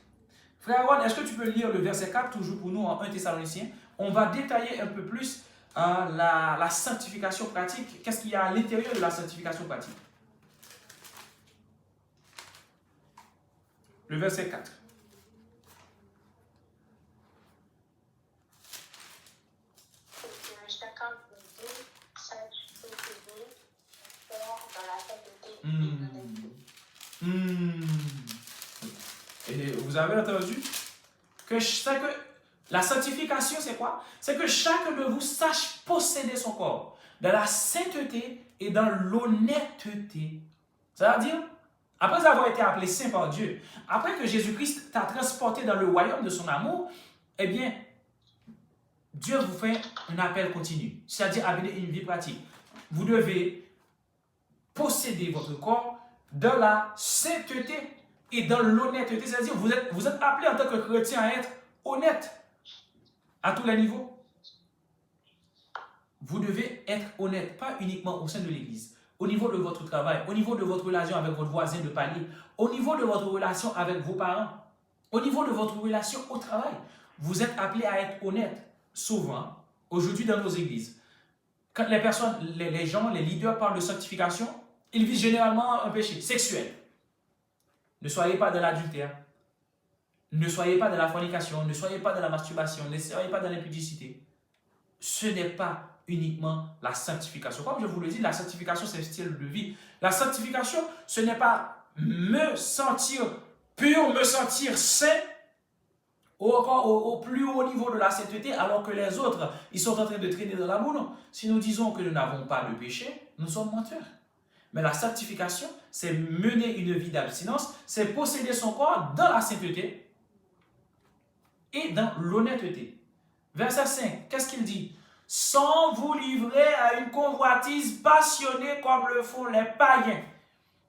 Frère Aaron, est-ce que tu peux lire le verset 4, toujours pour nous en 1 Thessaloniciens? On va détailler un peu plus la sanctification pratique. Qu'est-ce qu'il y a à l'intérieur de la sanctification pratique? Le verset 4. Que chacun de vous sache ce que vous faire dans la sainteté et l'honnêteté. Et vous avez entendu que la sanctification, c'est quoi? C'est que chacun de vous sache posséder son corps dans la sainteté et dans l'honnêteté. C'est-à-dire, après avoir été appelé saint par Dieu, après que Jésus-Christ t'a transporté dans le royaume de son amour, eh bien, Dieu vous fait un appel continu, c'est-à-dire amener une vie pratique. Vous devez posséder votre corps dans la sainteté et dans l'honnêteté. C'est-à-dire, vous êtes appelé en tant que chrétien à être honnête à tous les niveaux. Vous devez être honnête, pas uniquement au sein de l'Église, au niveau de votre travail, au niveau de votre relation avec votre voisin de palier, au niveau de votre relation avec vos parents, au niveau de votre relation au travail. Vous êtes appelé à être honnête. Souvent, aujourd'hui dans nos églises, quand les personnes, les gens, les leaders parlent de sanctification, ils visent généralement un péché sexuel. Ne soyez pas dans l'adultère. Ne soyez pas dans la fornication. Ne soyez pas dans la masturbation. Ne soyez pas dans l'impudicité. Ce n'est pas uniquement la sanctification. Comme je vous le dis, la sanctification, c'est un style de vie. La sanctification, ce n'est pas me sentir pur, me sentir saint au plus haut niveau de la sainteté, alors que les autres, ils sont en train de traîner dans l'amour. Non. Si nous disons que nous n'avons pas de péché, nous sommes menteurs. Mais la sanctification, c'est mener une vie d'abstinence, c'est posséder son corps dans la sainteté et dans l'honnêteté. Verset 5, qu'est-ce qu'il dit? Sans vous livrer à une convoitise passionnée comme le font les païens.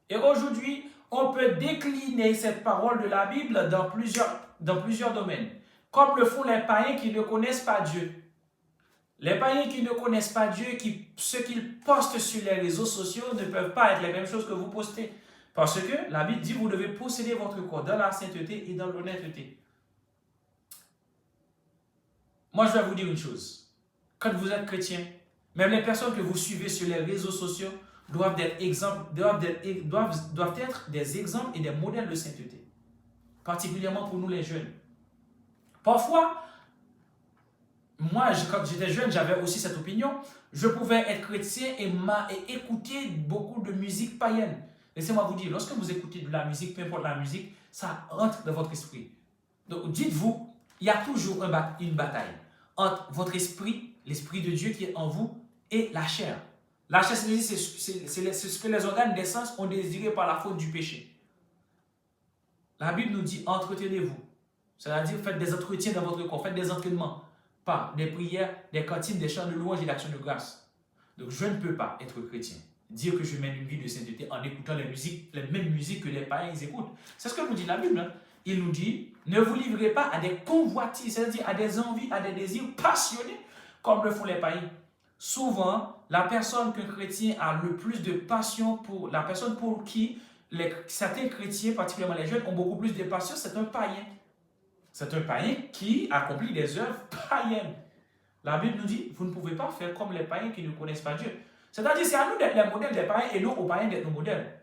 Et aujourd'hui, on peut décliner cette parole de la Bible dans plusieurs domaines. Comme le font les païens qui ne connaissent pas Dieu. Les païens qui ne connaissent pas Dieu, ce qu'ils postent sur les réseaux sociaux ne peuvent pas être les mêmes choses que vous postez. Parce que la Bible dit que vous devez posséder votre corps dans la sainteté et dans l'honnêteté. Moi, je vais vous dire une chose. Quand vous êtes chrétien, même les personnes que vous suivez sur les réseaux sociaux doivent être des exemples et des modèles de sainteté. Particulièrement pour nous les jeunes. Parfois, moi, quand j'étais jeune, j'avais aussi cette opinion. Je pouvais être chrétien et écouter beaucoup de musique païenne. Laissez-moi vous dire, lorsque vous écoutez de la musique, peu importe la musique, ça entre dans votre esprit. Donc, dites-vous, il y a toujours une bataille entre votre esprit, l'esprit de Dieu qui est en vous, et la chair. La chair, c'est ce que les organes des sens ont désiré par la faute du péché. La Bible nous dit, entretenez-vous. C'est-à-dire, faites des entretiens dans votre corps, faites des entraînements. Pas des prières, des cantines, des chants de louange et d'actions de grâce. Donc je ne peux pas être chrétien, dire que je mène une vie de sainteté en écoutant les mêmes musiques que les païens écoutent. C'est ce que nous dit la Bible. Hein? Il nous dit, ne vous livrez pas à des convoitises, c'est-à-dire à des envies, à des désirs passionnés, comme le font les païens. Souvent, la personne qu'un chrétien a le plus de passion pour, la personne pour qui certains chrétiens, particulièrement les jeunes, ont beaucoup plus de passion, c'est un païen. C'est un païen qui accomplit des œuvres païennes. La Bible nous dit, vous ne pouvez pas faire comme les païens qui ne connaissent pas Dieu. C'est-à-dire, c'est à nous d'être les modèles des païens et non aux païens d'être nos modèles.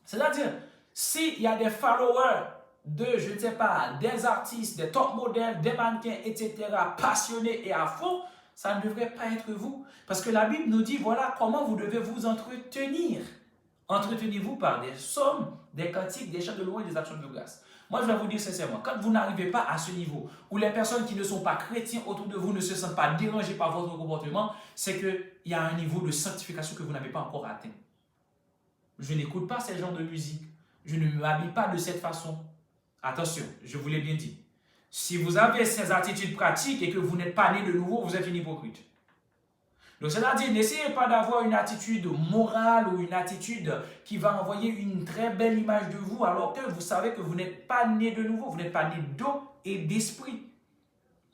C'est-à-dire, s'il y a des followers de, je ne sais pas, des artistes, des top modèles, des mannequins, etc., passionnés et à fond, ça ne devrait pas être vous. Parce que la Bible nous dit, voilà comment vous devez vous entretenir. Entretenez-vous par des psaumes, des cantiques, des chants de louange et des actions de grâce. Moi, je vais vous dire sincèrement, quand vous n'arrivez pas à ce niveau, où les personnes qui ne sont pas chrétiens autour de vous ne se sentent pas dérangées par votre comportement, c'est qu'il y a un niveau de sanctification que vous n'avez pas encore atteint. Je n'écoute pas ces genres de musique. Je ne m'habille pas de cette façon. Attention, je vous l'ai bien dit. Si vous avez ces attitudes pratiques et que vous n'êtes pas né de nouveau, vous êtes une hypocrite. Donc, c'est-à-dire, n'essayez pas d'avoir une attitude morale ou une attitude qui va envoyer une très belle image de vous, alors que vous savez que vous n'êtes pas né de nouveau, vous n'êtes pas né d'eau et d'esprit.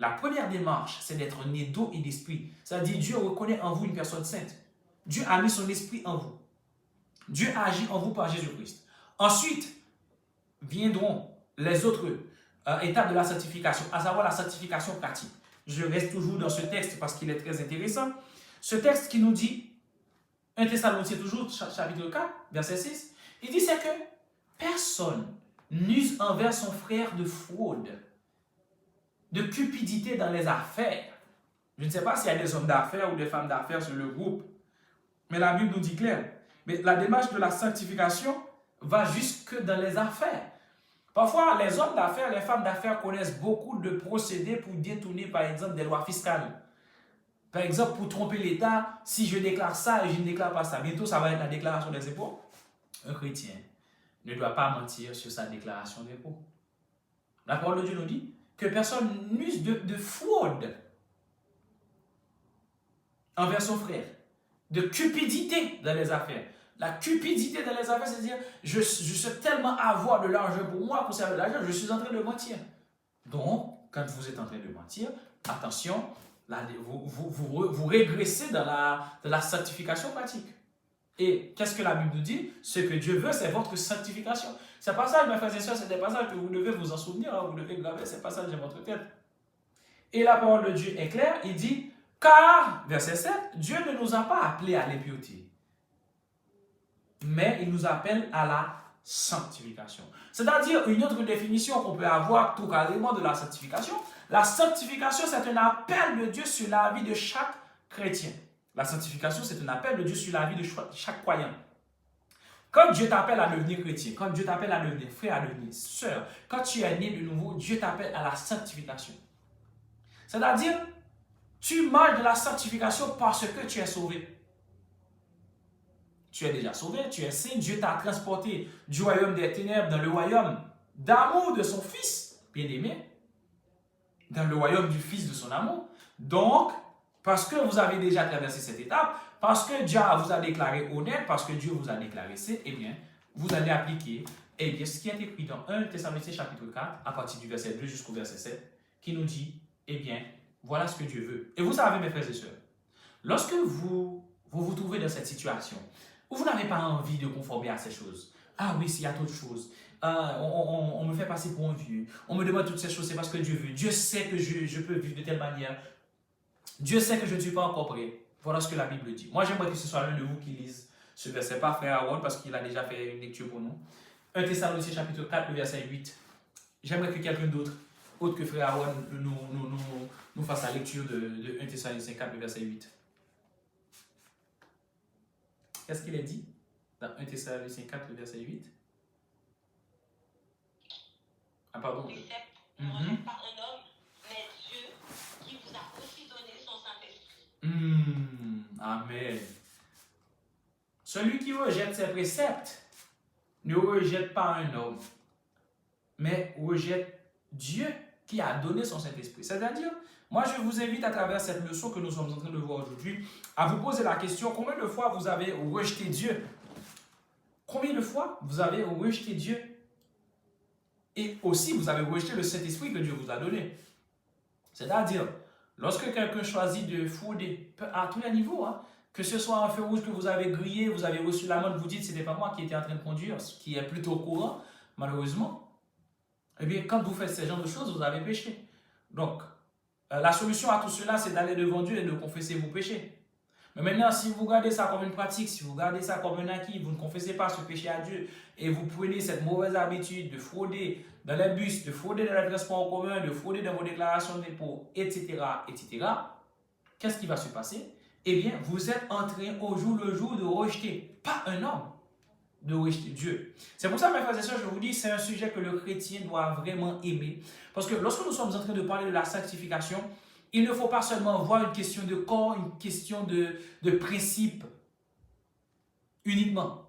La première démarche, c'est d'être né d'eau et d'esprit. C'est-à-dire, Dieu reconnaît en vous une personne sainte. Dieu a mis son esprit en vous. Dieu agit en vous par Jésus-Christ. Ensuite, viendront les autres étapes de la sanctification, à savoir la sanctification pratique. Je reste toujours dans ce texte parce qu'il est très intéressant. Ce texte qui nous dit, 1 Thessaloniciens toujours, chapitre 4, verset 6, il dit c'est que personne n'use envers son frère de fraude, de cupidité dans les affaires. Je ne sais pas s'il y a des hommes d'affaires ou des femmes d'affaires sur le groupe, mais la Bible nous dit clair. Mais la démarche de la sanctification va jusque dans les affaires. Parfois, les hommes d'affaires, les femmes d'affaires connaissent beaucoup de procédés pour détourner, par exemple, des lois fiscales. Par exemple, pour tromper l'État, si je déclare ça et je ne déclare pas ça, bientôt ça va être la déclaration des impôts. Un chrétien ne doit pas mentir sur sa déclaration d'impôts. La parole de Dieu nous dit que personne n'use de fraude envers son frère, de cupidité dans les affaires. La cupidité dans les affaires, c'est-à-dire, je sais tellement avoir de l'argent pour moi, conserver de l'argent, je suis en train de mentir. Donc, quand vous êtes en train de mentir, attention, là, vous régressez dans la sanctification pratique. Et qu'est-ce que la Bible nous dit? Ce que Dieu veut, c'est votre sanctification. Ces passages, mes frères et sœurs, c'est des passages que vous devez vous en souvenir, hein, vous devez graver ces passages dans votre tête. Et la parole de Dieu est claire, il dit, car, verset 7, Dieu ne nous a pas appelés à l'impureté, mais il nous appelle à la sanctification. C'est-à-dire une autre définition qu'on peut avoir tout carrément de la sanctification. La sanctification, c'est un appel de Dieu sur la vie de chaque chrétien. La sanctification, c'est un appel de Dieu sur la vie de chaque croyant. Quand Dieu t'appelle à devenir chrétien, quand Dieu t'appelle à devenir frère, à devenir sœur, quand tu es né de nouveau, Dieu t'appelle à la sanctification. C'est-à-dire, tu marches de la sanctification parce que tu es sauvé. Tu es déjà sauvé, tu es saint, Dieu t'a transporté du royaume des ténèbres dans le royaume d'amour de son Fils bien-aimé, dans le royaume du Fils de son amour. Donc, parce que vous avez déjà traversé cette étape, parce que Dieu vous a déclaré honnête, parce que Dieu vous a déclaré saint, eh bien, vous allez appliquer ce qui est écrit dans 1 Thessaloniciens chapitre 4, à partir du verset 2 jusqu'au verset 7, qui nous dit, eh bien, voilà ce que Dieu veut. Et vous savez, mes frères et sœurs, lorsque vous vous trouvez dans cette situation, où vous n'avez pas envie de conformer à ces choses. Ah oui, s'il y a d'autres choses. On me fait passer pour un vieux. On me demande toutes ces choses, c'est parce que Dieu veut. Dieu sait que je peux vivre de telle manière. Dieu sait que je ne suis pas encore prêt. Voilà ce que la Bible dit. Moi, j'aimerais que ce soit l'un de vous qui lise ce verset, pas frère Aaron, parce qu'il a déjà fait une lecture pour nous. 1 Thessaloniciens chapitre 4, le verset 8. J'aimerais que quelqu'un d'autre, autre que frère Aaron, nous fasse la lecture de 1 Thessaloniciens 4, le verset 8. Qu'est-ce qu'il est dit dans 1 Thessaloniciens 4, le verset 8? Ah, pardon. Précepte reçu par un homme, mais Dieu qui vous a aussi donné son Saint-Esprit. Amen. Celui qui rejette ses préceptes ne rejette pas un homme, mais rejette Dieu qui a donné son Saint-Esprit. C'est-à-dire, moi je vous invite à travers cette leçon que nous sommes en train de voir aujourd'hui, à vous poser la question, combien de fois vous avez rejeté Dieu? Combien de fois vous avez rejeté Dieu? Et aussi, vous avez rejeté le Saint-Esprit que Dieu vous a donné. C'est-à-dire, lorsque quelqu'un choisit de frauder à tous les niveaux, hein, que ce soit un feu rouge que vous avez grillé, vous avez reçu l'amende, vous dites ce n'était pas moi qui étais en train de conduire, ce qui est plutôt courant, malheureusement. Eh bien, quand vous faites ce genre de choses, vous avez péché. Donc, la solution à tout cela, c'est d'aller devant Dieu et de confesser vos péchés. Mais maintenant, si vous gardez ça comme une pratique, si vous gardez ça comme un acquis, vous ne confessez pas ce péché à Dieu et vous prenez cette mauvaise habitude de frauder dans les bus, de frauder dans les transports en commun, de frauder dans vos déclarations d'impôts, etc., etc., qu'est-ce qui va se passer? Eh bien, vous êtes en train au jour le jour de rejeter, pas un homme, de rejeter Dieu. C'est pour ça, mes frères et sœurs, je vous dis, c'est un sujet que le chrétien doit vraiment aimer. Parce que lorsque nous sommes en train de parler de la sanctification, il ne faut pas seulement voir une question de corps, une question de principe uniquement.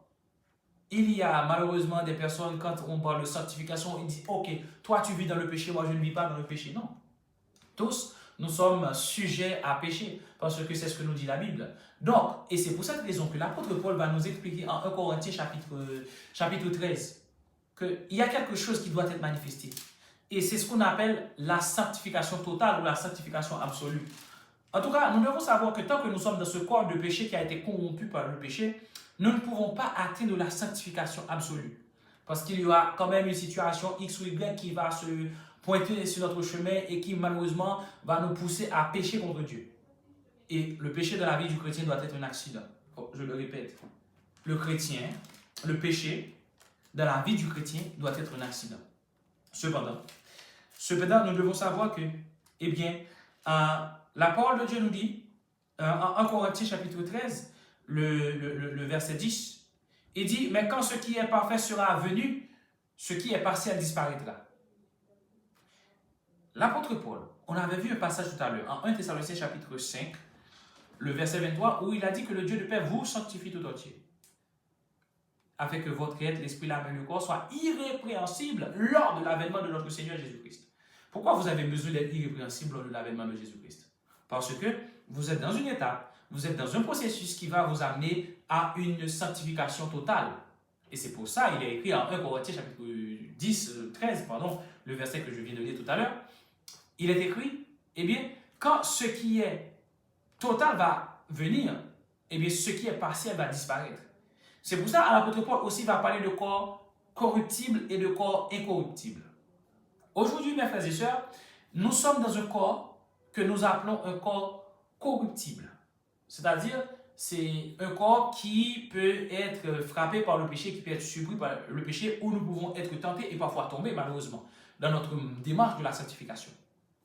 il y a malheureusement des personnes, quand on parle de sanctification, ils disent, ok, toi tu vis dans le péché, moi je ne vis pas dans le péché. Non. Tous, nous sommes sujets à pécher, parce que c'est ce que nous dit la Bible. Donc, et c'est pour cette raison que l'apôtre Paul va nous expliquer en 1 Corinthiens chapitre 13, qu'il y a quelque chose qui doit être manifesté. Et c'est ce qu'on appelle la sanctification totale ou la sanctification absolue. En tout cas, nous devons savoir que tant que nous sommes dans ce corps de péché qui a été corrompu par le péché, nous ne pouvons pas atteindre la sanctification absolue. Parce qu'il y aura quand même une situation X ou Y qui va se pointer sur notre chemin et qui malheureusement va nous pousser à pécher contre Dieu. Et le péché dans la vie du chrétien doit être un accident. Oh, je le répète. Le péché dans la vie du chrétien doit être un accident. Cependant, nous devons savoir que, eh bien, la parole de Dieu nous dit, en 1 Corinthiens chapitre 13, le verset 10, il dit, mais quand ce qui est parfait sera venu, ce qui est partiel disparaîtra. L'apôtre Paul, on avait vu un passage tout à l'heure, en 1 Thessaloniciens chapitre 5, le verset 23, où il a dit que le Dieu de paix vous sanctifie tout entier, afin que votre être, l'esprit, l'âme et le corps soient irrépréhensibles lors de l'avènement de notre Seigneur Jésus-Christ. Pourquoi vous avez besoin d'être irrépréhensible lors de l'avènement de Jésus-Christ? Parce que vous êtes dans une étape, vous êtes dans un processus qui va vous amener à une sanctification totale. Et c'est pour ça, il est écrit en 1 Corinthiens chapitre 13, le verset que je viens de lire tout à l'heure. Il est écrit, eh bien, quand ce qui est total va venir, eh bien, ce qui est partiel va disparaître. C'est pour ça, l'apôtre Paul aussi va parler de corps corruptible et de corps incorruptible. Aujourd'hui, mes frères et sœurs, nous sommes dans un corps que nous appelons un corps corruptible. C'est-à-dire, c'est un corps qui peut être frappé par le péché, qui peut être surpris par le péché, où nous pouvons être tentés et parfois tomber, malheureusement, dans notre démarche de la sanctification.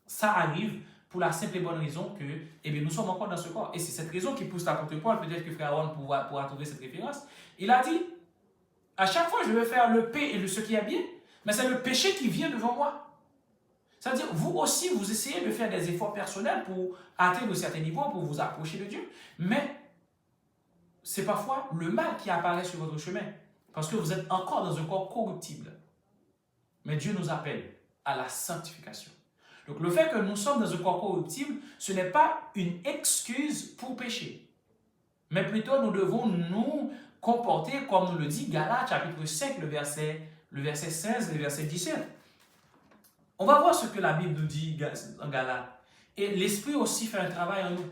Ça arrive pour la simple et bonne raison que eh bien, nous sommes encore dans ce corps. Et c'est cette raison qui pousse l'apôtre Paul, peut-être que frère Aaron pourra trouver cette référence. Il a dit, à chaque fois je vais faire le P et ce qui est bien, mais c'est le péché qui vient devant moi. C'est-à-dire, vous aussi, vous essayez de faire des efforts personnels pour atteindre certains niveaux, pour vous approcher de Dieu, mais c'est parfois le mal qui apparaît sur votre chemin, parce que vous êtes encore dans un corps corruptible. Mais Dieu nous appelle à la sanctification. Donc le fait que nous sommes dans un corps corruptible, ce n'est pas une excuse pour pécher. Mais plutôt nous devons nous comporter comme nous le dit Galates chapitre 5, le verset 16 et le verset 17. On va voir ce que la Bible nous dit en Galates. Et l'Esprit aussi fait un travail en nous.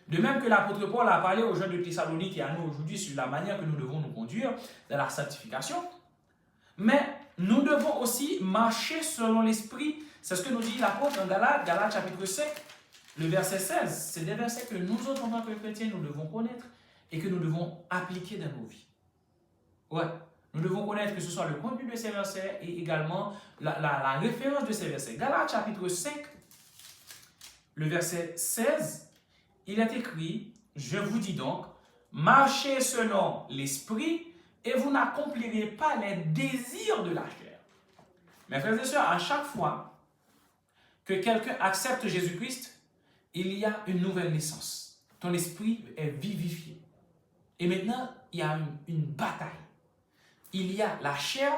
De même que l'apôtre Paul a parlé aux jeunes de Thessalonique et à nous aujourd'hui sur la manière que nous devons nous conduire dans la sanctification. Mais nous devons aussi marcher selon l'Esprit. C'est ce que nous dit l'apôtre en Galates chapitre 5, le verset 16. C'est des versets que nous autres, en tant que chrétiens, nous devons connaître et que nous devons appliquer dans nos vies. Ouais. Nous devons connaître que ce soit le contenu de ces versets et également la référence de ces versets. Galates chapitre 5, le verset 16, il est écrit, je vous dis donc, marchez selon l'esprit et vous n'accomplirez pas les désirs de la chair. Mes frères et sœurs, à chaque fois que quelqu'un accepte Jésus-Christ, il y a une nouvelle naissance. Ton esprit est vivifié. Et maintenant, il y a une bataille. Il y a la chair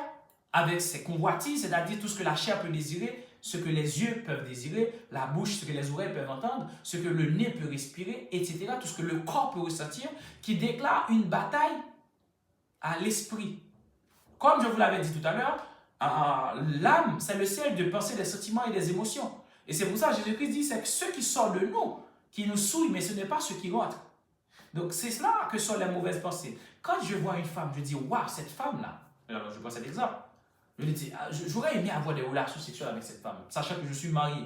avec ses convoitises, c'est-à-dire tout ce que la chair peut désirer, ce que les yeux peuvent désirer, la bouche, ce que les oreilles peuvent entendre, ce que le nez peut respirer, etc. Tout ce que le corps peut ressentir, qui déclare une bataille à l'esprit. Comme je vous l'avais dit tout à l'heure, l'âme, c'est le ciel de penser des sentiments et des émotions. Et c'est pour ça que Jésus-Christ dit, c'est que ce qui sort de nous, qui nous souille, mais ce n'est pas ce qui rentre. Donc c'est cela que sont les mauvaises pensées. Quand je vois une femme, je dis, waouh, cette femme-là, alors je prends cet exemple, je lui dis, j'aurais aimé avoir des relations sexuelles avec cette femme, sachant que je suis marié,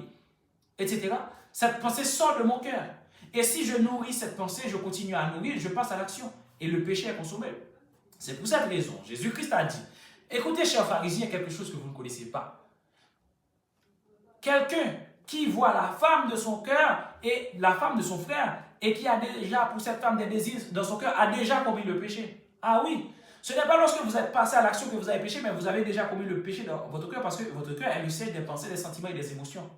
etc. Cette pensée sort de mon cœur. Et si je nourris cette pensée, je continue à nourrir, je passe à l'action. Et le péché est consommé. C'est pour cette raison, Jésus-Christ a dit, écoutez, chers pharisiens, quelque chose que vous ne connaissez pas. Quelqu'un qui voit la femme de son cœur et la femme de son frère, et qui a déjà pour cette femme des désirs dans son cœur, a déjà commis le péché. Ah oui, ce n'est pas lorsque vous êtes passé à l'action que vous avez péché, mais vous avez déjà commis le péché dans votre cœur, parce que votre cœur est le siège des pensées, des sentiments et des émotions.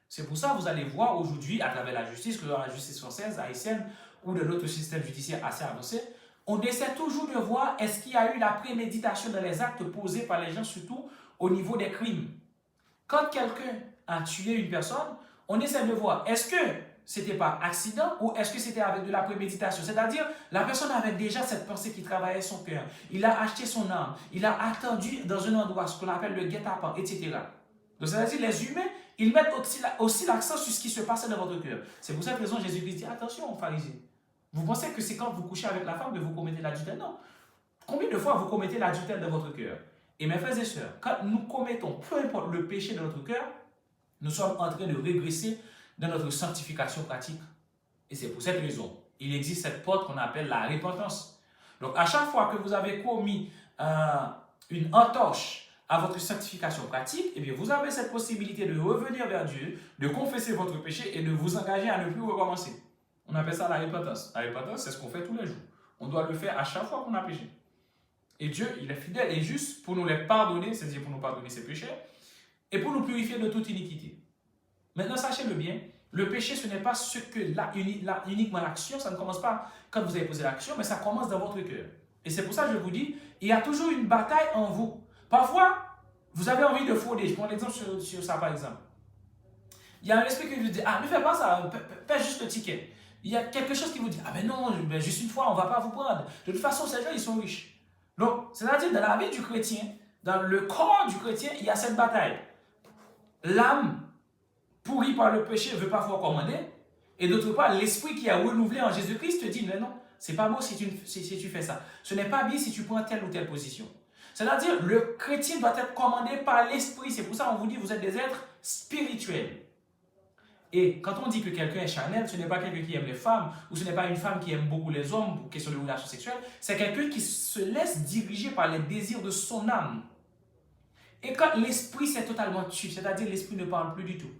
C'est pour ça que vous allez voir aujourd'hui, à travers la justice, que dans la justice française, haïtienne, ou de notre système judiciaire assez avancé, on essaie toujours de voir est-ce qu'il y a eu la préméditation dans les actes posés par les gens, surtout au niveau des crimes. Quand quelqu'un a tué une personne, on essaie de voir est-ce que c'était par accident ou est-ce que c'était avec de la préméditation. C'est-à-dire, la personne avait déjà cette pensée qui travaillait son cœur. Il a acheté son arme. Il a attendu dans un endroit, ce qu'on appelle le guet-apens, etc. Donc, c'est-à-dire, les humains, ils mettent aussi l'accent sur ce qui se passait dans votre cœur. C'est pour cette raison que Jésus-Christ dit, attention, pharisiens. Vous pensez que c'est quand vous couchez avec la femme que vous commettez l'adultère? Non. Combien de fois vous commettez l'adultère dans votre cœur? Et mes frères et sœurs, quand nous commettons, peu importe le péché dans notre cœur, nous sommes en train de régresser dans notre sanctification pratique. Et c'est pour cette raison, il existe cette porte qu'on appelle la repentance. Donc, à chaque fois que vous avez commis une entorse à votre sanctification pratique, eh bien, vous avez cette possibilité de revenir vers Dieu, de confesser votre péché et de vous engager à ne plus recommencer. On appelle ça la repentance. La repentance, c'est ce qu'on fait tous les jours. On doit le faire à chaque fois qu'on a péché. Et Dieu, il est fidèle et juste pour nous les pardonner, c'est-à-dire pour nous pardonner ses péchés, et pour nous purifier de toute iniquité. Maintenant, sachez-le bien, le péché, ce n'est pas ce que uniquement l'action, ça ne commence pas quand vous avez posé l'action, mais ça commence dans votre cœur. Et c'est pour ça que je vous dis, il y a toujours une bataille en vous. Parfois, vous avez envie de frauder. Je prends l'exemple sur ça, par exemple. Il y a un esprit qui vous dit, ah, ne fais pas ça, paie juste le ticket. Il y a quelque chose qui vous dit, ah ben non, juste une fois, on ne va pas vous prendre. De toute façon, ces gens, ils sont riches. Donc, c'est-à-dire, dans la vie du chrétien, dans le corps du chrétien, il y a cette bataille. L'âme pourri par le péché ne veut pas voir commander. Et d'autre part, l'esprit qui a renouvelé en Jésus-Christ te dit, mais non, c'est pas beau si tu fais ça. Ce n'est pas bien si tu prends telle ou telle position. C'est-à-dire, le chrétien doit être commandé par l'esprit. C'est pour ça qu'on vous dit, vous êtes des êtres spirituels. Et quand on dit que quelqu'un est charnel, ce n'est pas quelqu'un qui aime les femmes, ou ce n'est pas une femme qui aime beaucoup les hommes pour question de relations sexuelles, c'est quelqu'un qui se laisse diriger par les désirs de son âme. Et quand l'esprit s'est totalement tué, c'est-à-dire l'esprit ne parle plus du tout,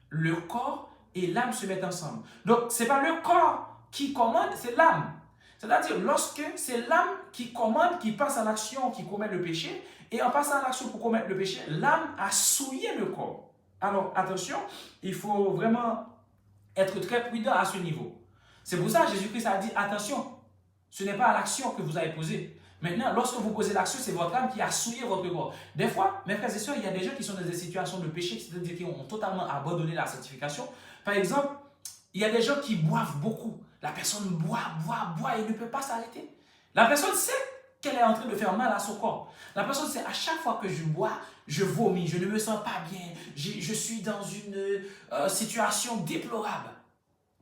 le corps et l'âme se mettent ensemble. Donc, ce n'est pas le corps qui commande, c'est l'âme. C'est-à-dire, lorsque c'est l'âme qui commande, qui passe à l'action, qui commet le péché, et en passant à l'action pour commettre le péché, l'âme a souillé le corps. Alors, attention, il faut vraiment être très prudent à ce niveau. C'est pour ça que Jésus-Christ a dit, attention, ce n'est pas à l'action que vous avez posé. Maintenant, lorsque vous posez l'action, c'est votre âme qui a souillé votre corps. Des fois, mes frères et sœurs, il y a des gens qui sont dans des situations de péché, c'est-à-dire qui ont totalement abandonné la sanctification. Par exemple, il y a des gens qui boivent beaucoup. La personne boit et ne peut pas s'arrêter. La personne sait qu'elle est en train de faire mal à son corps. La personne sait, à chaque fois que je bois, je vomis, je ne me sens pas bien, je suis dans une situation déplorable.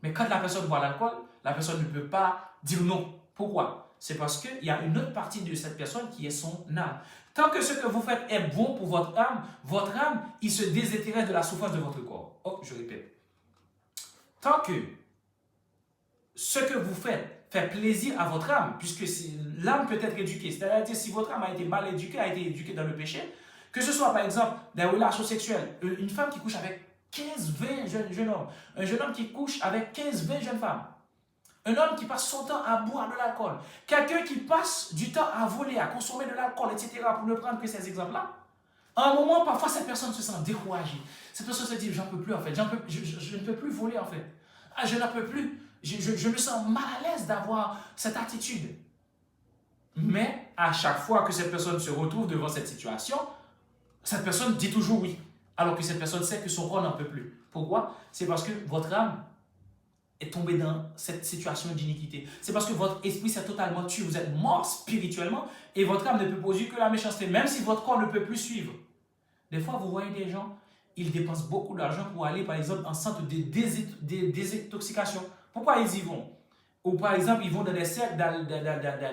Mais quand la personne boit l'alcool, la personne ne peut pas dire non. Pourquoi? C'est parce qu'il y a une autre partie de cette personne qui est son âme. Tant que ce que vous faites est bon pour votre âme, il se désintéresse de la souffrance de votre corps. Oh, je répète. Tant que ce que vous faites fait plaisir à votre âme, puisque l'âme peut être éduquée, c'est-à-dire si votre âme a été mal éduquée, a été éduquée dans le péché, que ce soit par exemple des relations sexuelles, une femme qui couche avec 15-20 jeunes hommes, un jeune homme qui couche avec 15-20 jeunes femmes, un homme qui passe son temps à boire de l'alcool, quelqu'un qui passe du temps à voler, à consommer de l'alcool, etc., pour ne prendre que ces exemples-là, à un moment, parfois, cette personne se sent découragée. Cette personne se dit, j'en peux plus en fait, je ne peux plus voler en fait. Ah, je n'en peux plus. Je me sens mal à l'aise d'avoir cette attitude. Mais à chaque fois que cette personne se retrouve devant cette situation, cette personne dit toujours oui. Alors que cette personne sait que son corps n'en peut plus. Pourquoi? C'est parce que votre âme est tombée dans cette situation d'iniquité. C'est parce que votre esprit s'est totalement tué. Vous êtes mort spirituellement et votre âme ne peut produire que la méchanceté, même si votre corps ne peut plus suivre. Des fois, vous voyez des gens, ils dépensent beaucoup d'argent pour aller, par exemple, en centre de désintoxication. Pourquoi ils y vont? Ou par exemple, ils vont dans des cercles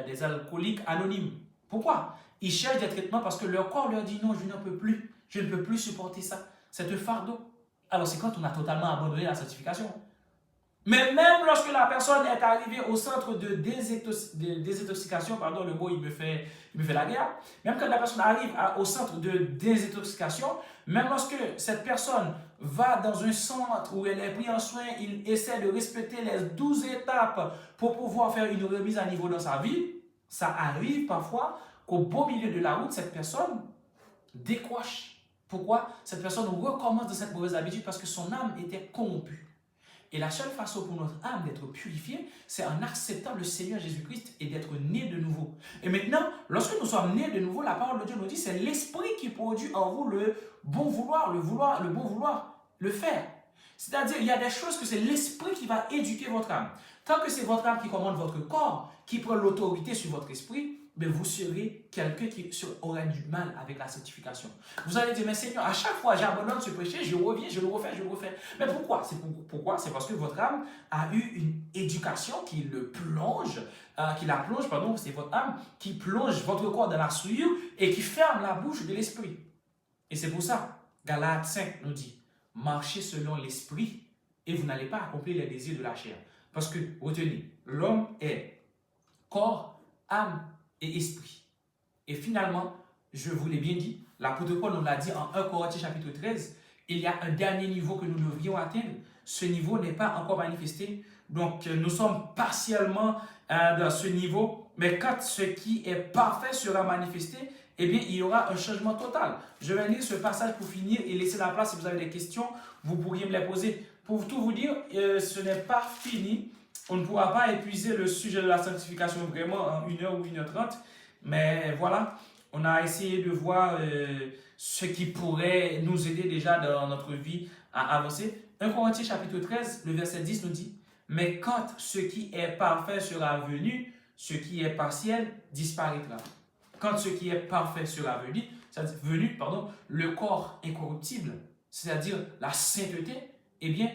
des alcooliques anonymes. Pourquoi? Ils cherchent des traitements parce que leur corps leur dit non, je n'en peux plus. Je ne peux plus supporter ça. C'est un fardeau. Alors c'est quand on a totalement abandonné la sanctification. Mais même lorsque la personne est arrivée au centre de désintoxication, pardon, le mot il me fait la guerre, même quand la personne arrive au centre de désintoxication, même lorsque cette personne va dans un centre où elle est prise en soin, il essaie de respecter les 12 étapes pour pouvoir faire une remise à niveau dans sa vie, ça arrive parfois qu'au beau milieu de la route, cette personne décroche. Pourquoi? Cette personne recommence de cette mauvaise habitude parce que son âme était corrompue. Et la seule façon pour notre âme d'être purifiée, c'est en acceptant le Seigneur Jésus-Christ et d'être né de nouveau. Et maintenant, lorsque nous sommes nés de nouveau, la parole de Dieu nous dit, c'est l'Esprit qui produit en vous le bon vouloir, le bon vouloir, le faire. C'est-à-dire, il y a des choses que c'est l'Esprit qui va éduquer votre âme. Tant que c'est votre âme qui commande votre corps, qui prend l'autorité sur votre esprit, mais vous serez quelqu'un qui aura du mal avec la sanctification. Vous allez dire, mais Seigneur, à chaque fois j'abandonne ce péché, je reviens, je le refais. Mais pourquoi? C'est parce que votre âme a eu une éducation qui le plonge, c'est votre âme qui plonge votre corps dans la souillure et qui ferme la bouche de l'esprit. Et c'est pour ça, Galates 5 nous dit, marchez selon l'esprit et vous n'allez pas accomplir les désirs de la chair. Parce que, retenez, l'homme est corps, âme et esprit. Et finalement, je vous l'ai bien dit, l'apôtre Paul nous l'a dit en 1 Corinthiens chapitre 13, il y a un dernier niveau que nous devrions atteindre. Ce niveau n'est pas encore manifesté. Donc, nous sommes partiellement dans ce niveau. Mais quand ce qui est parfait sera manifesté, eh bien, il y aura un changement total. Je vais lire ce passage pour finir et laisser la place. Si vous avez des questions, vous pourriez me les poser. Pour tout vous dire, ce n'est pas fini. On ne pourra pas épuiser le sujet de la sanctification vraiment en 1 heure ou 1h30. Mais voilà, on a essayé de voir ce qui pourrait nous aider déjà dans notre vie à avancer. 1 Corinthiens chapitre 13, le verset 10 nous dit, « Mais quand ce qui est parfait sera venu, ce qui est partiel disparaîtra. » Quand ce qui est parfait sera venu, le corps incorruptible, c'est-à-dire la sainteté, eh bien,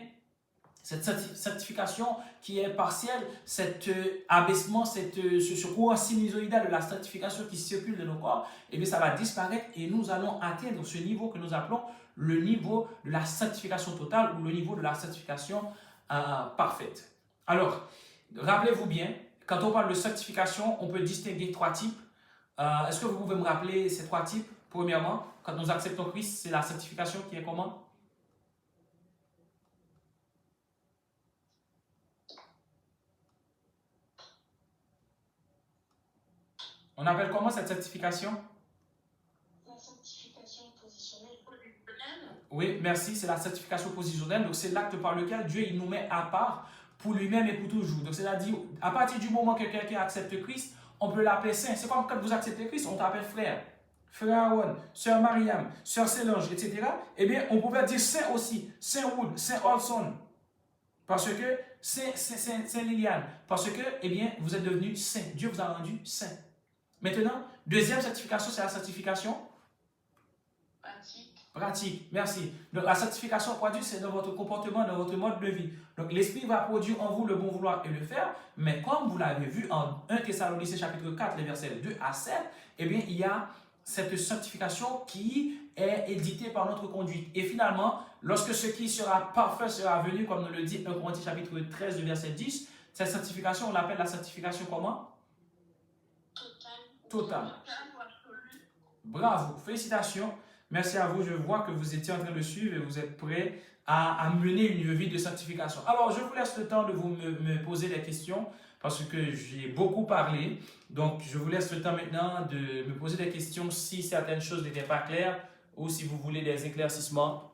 cette sanctification qui est partielle, cet abaissement, ce courant sinusoïdal de la sanctification qui circule de nos corps, eh bien, ça va disparaître et nous allons atteindre ce niveau que nous appelons le niveau de la sanctification totale ou le niveau de la sanctification parfaite. Alors, rappelez-vous bien, quand on parle de sanctification, on peut distinguer 3 types. Est-ce que vous pouvez me rappeler ces 3 types? Premièrement, quand nous acceptons Christ, c'est la sanctification qui est comment? On appelle comment cette sanctification? La sanctification positionnelle. Oui, merci, c'est la sanctification positionnelle. Donc, c'est l'acte par lequel Dieu il nous met à part pour lui-même et pour toujours. Donc, c'est-à-dire, à partir du moment que quelqu'un accepte Christ, on peut l'appeler saint. C'est comme quand vous acceptez Christ, on t'appelle frère. Frère Aaron, sœur Mariam, sœur Solange, etc. Eh bien, on pouvait dire saint aussi. Saint Wood, saint Olson. Parce que, saint Liliane. Parce que, eh bien, vous êtes devenu saint. Dieu vous a rendu saint. Maintenant, deuxième certification, c'est la certification pratique. Merci. Donc, la certification produite, c'est dans votre comportement, dans votre mode de vie. Donc, l'Esprit va produire en vous le bon vouloir et le faire. Mais comme vous l'avez vu en 1 Thessaloniciens chapitre 4, les versets 2 à 7, eh bien, il y a cette sanctification qui est éditée par notre conduite. Et finalement, lorsque ce qui sera parfait sera venu, comme nous le dit 1 Corinthiens chapitre 13, verset 10, cette sanctification, on l'appelle la sanctification comment? Total. Bravo, félicitations. Merci à vous. Je vois que vous étiez en train de suivre et vous êtes prêts à mener une vie de sanctification. Alors, je vous laisse le temps de vous me poser des questions parce que j'ai beaucoup parlé. Donc, je vous laisse le temps maintenant de me poser des questions si certaines choses n'étaient pas claires ou si vous voulez des éclaircissements.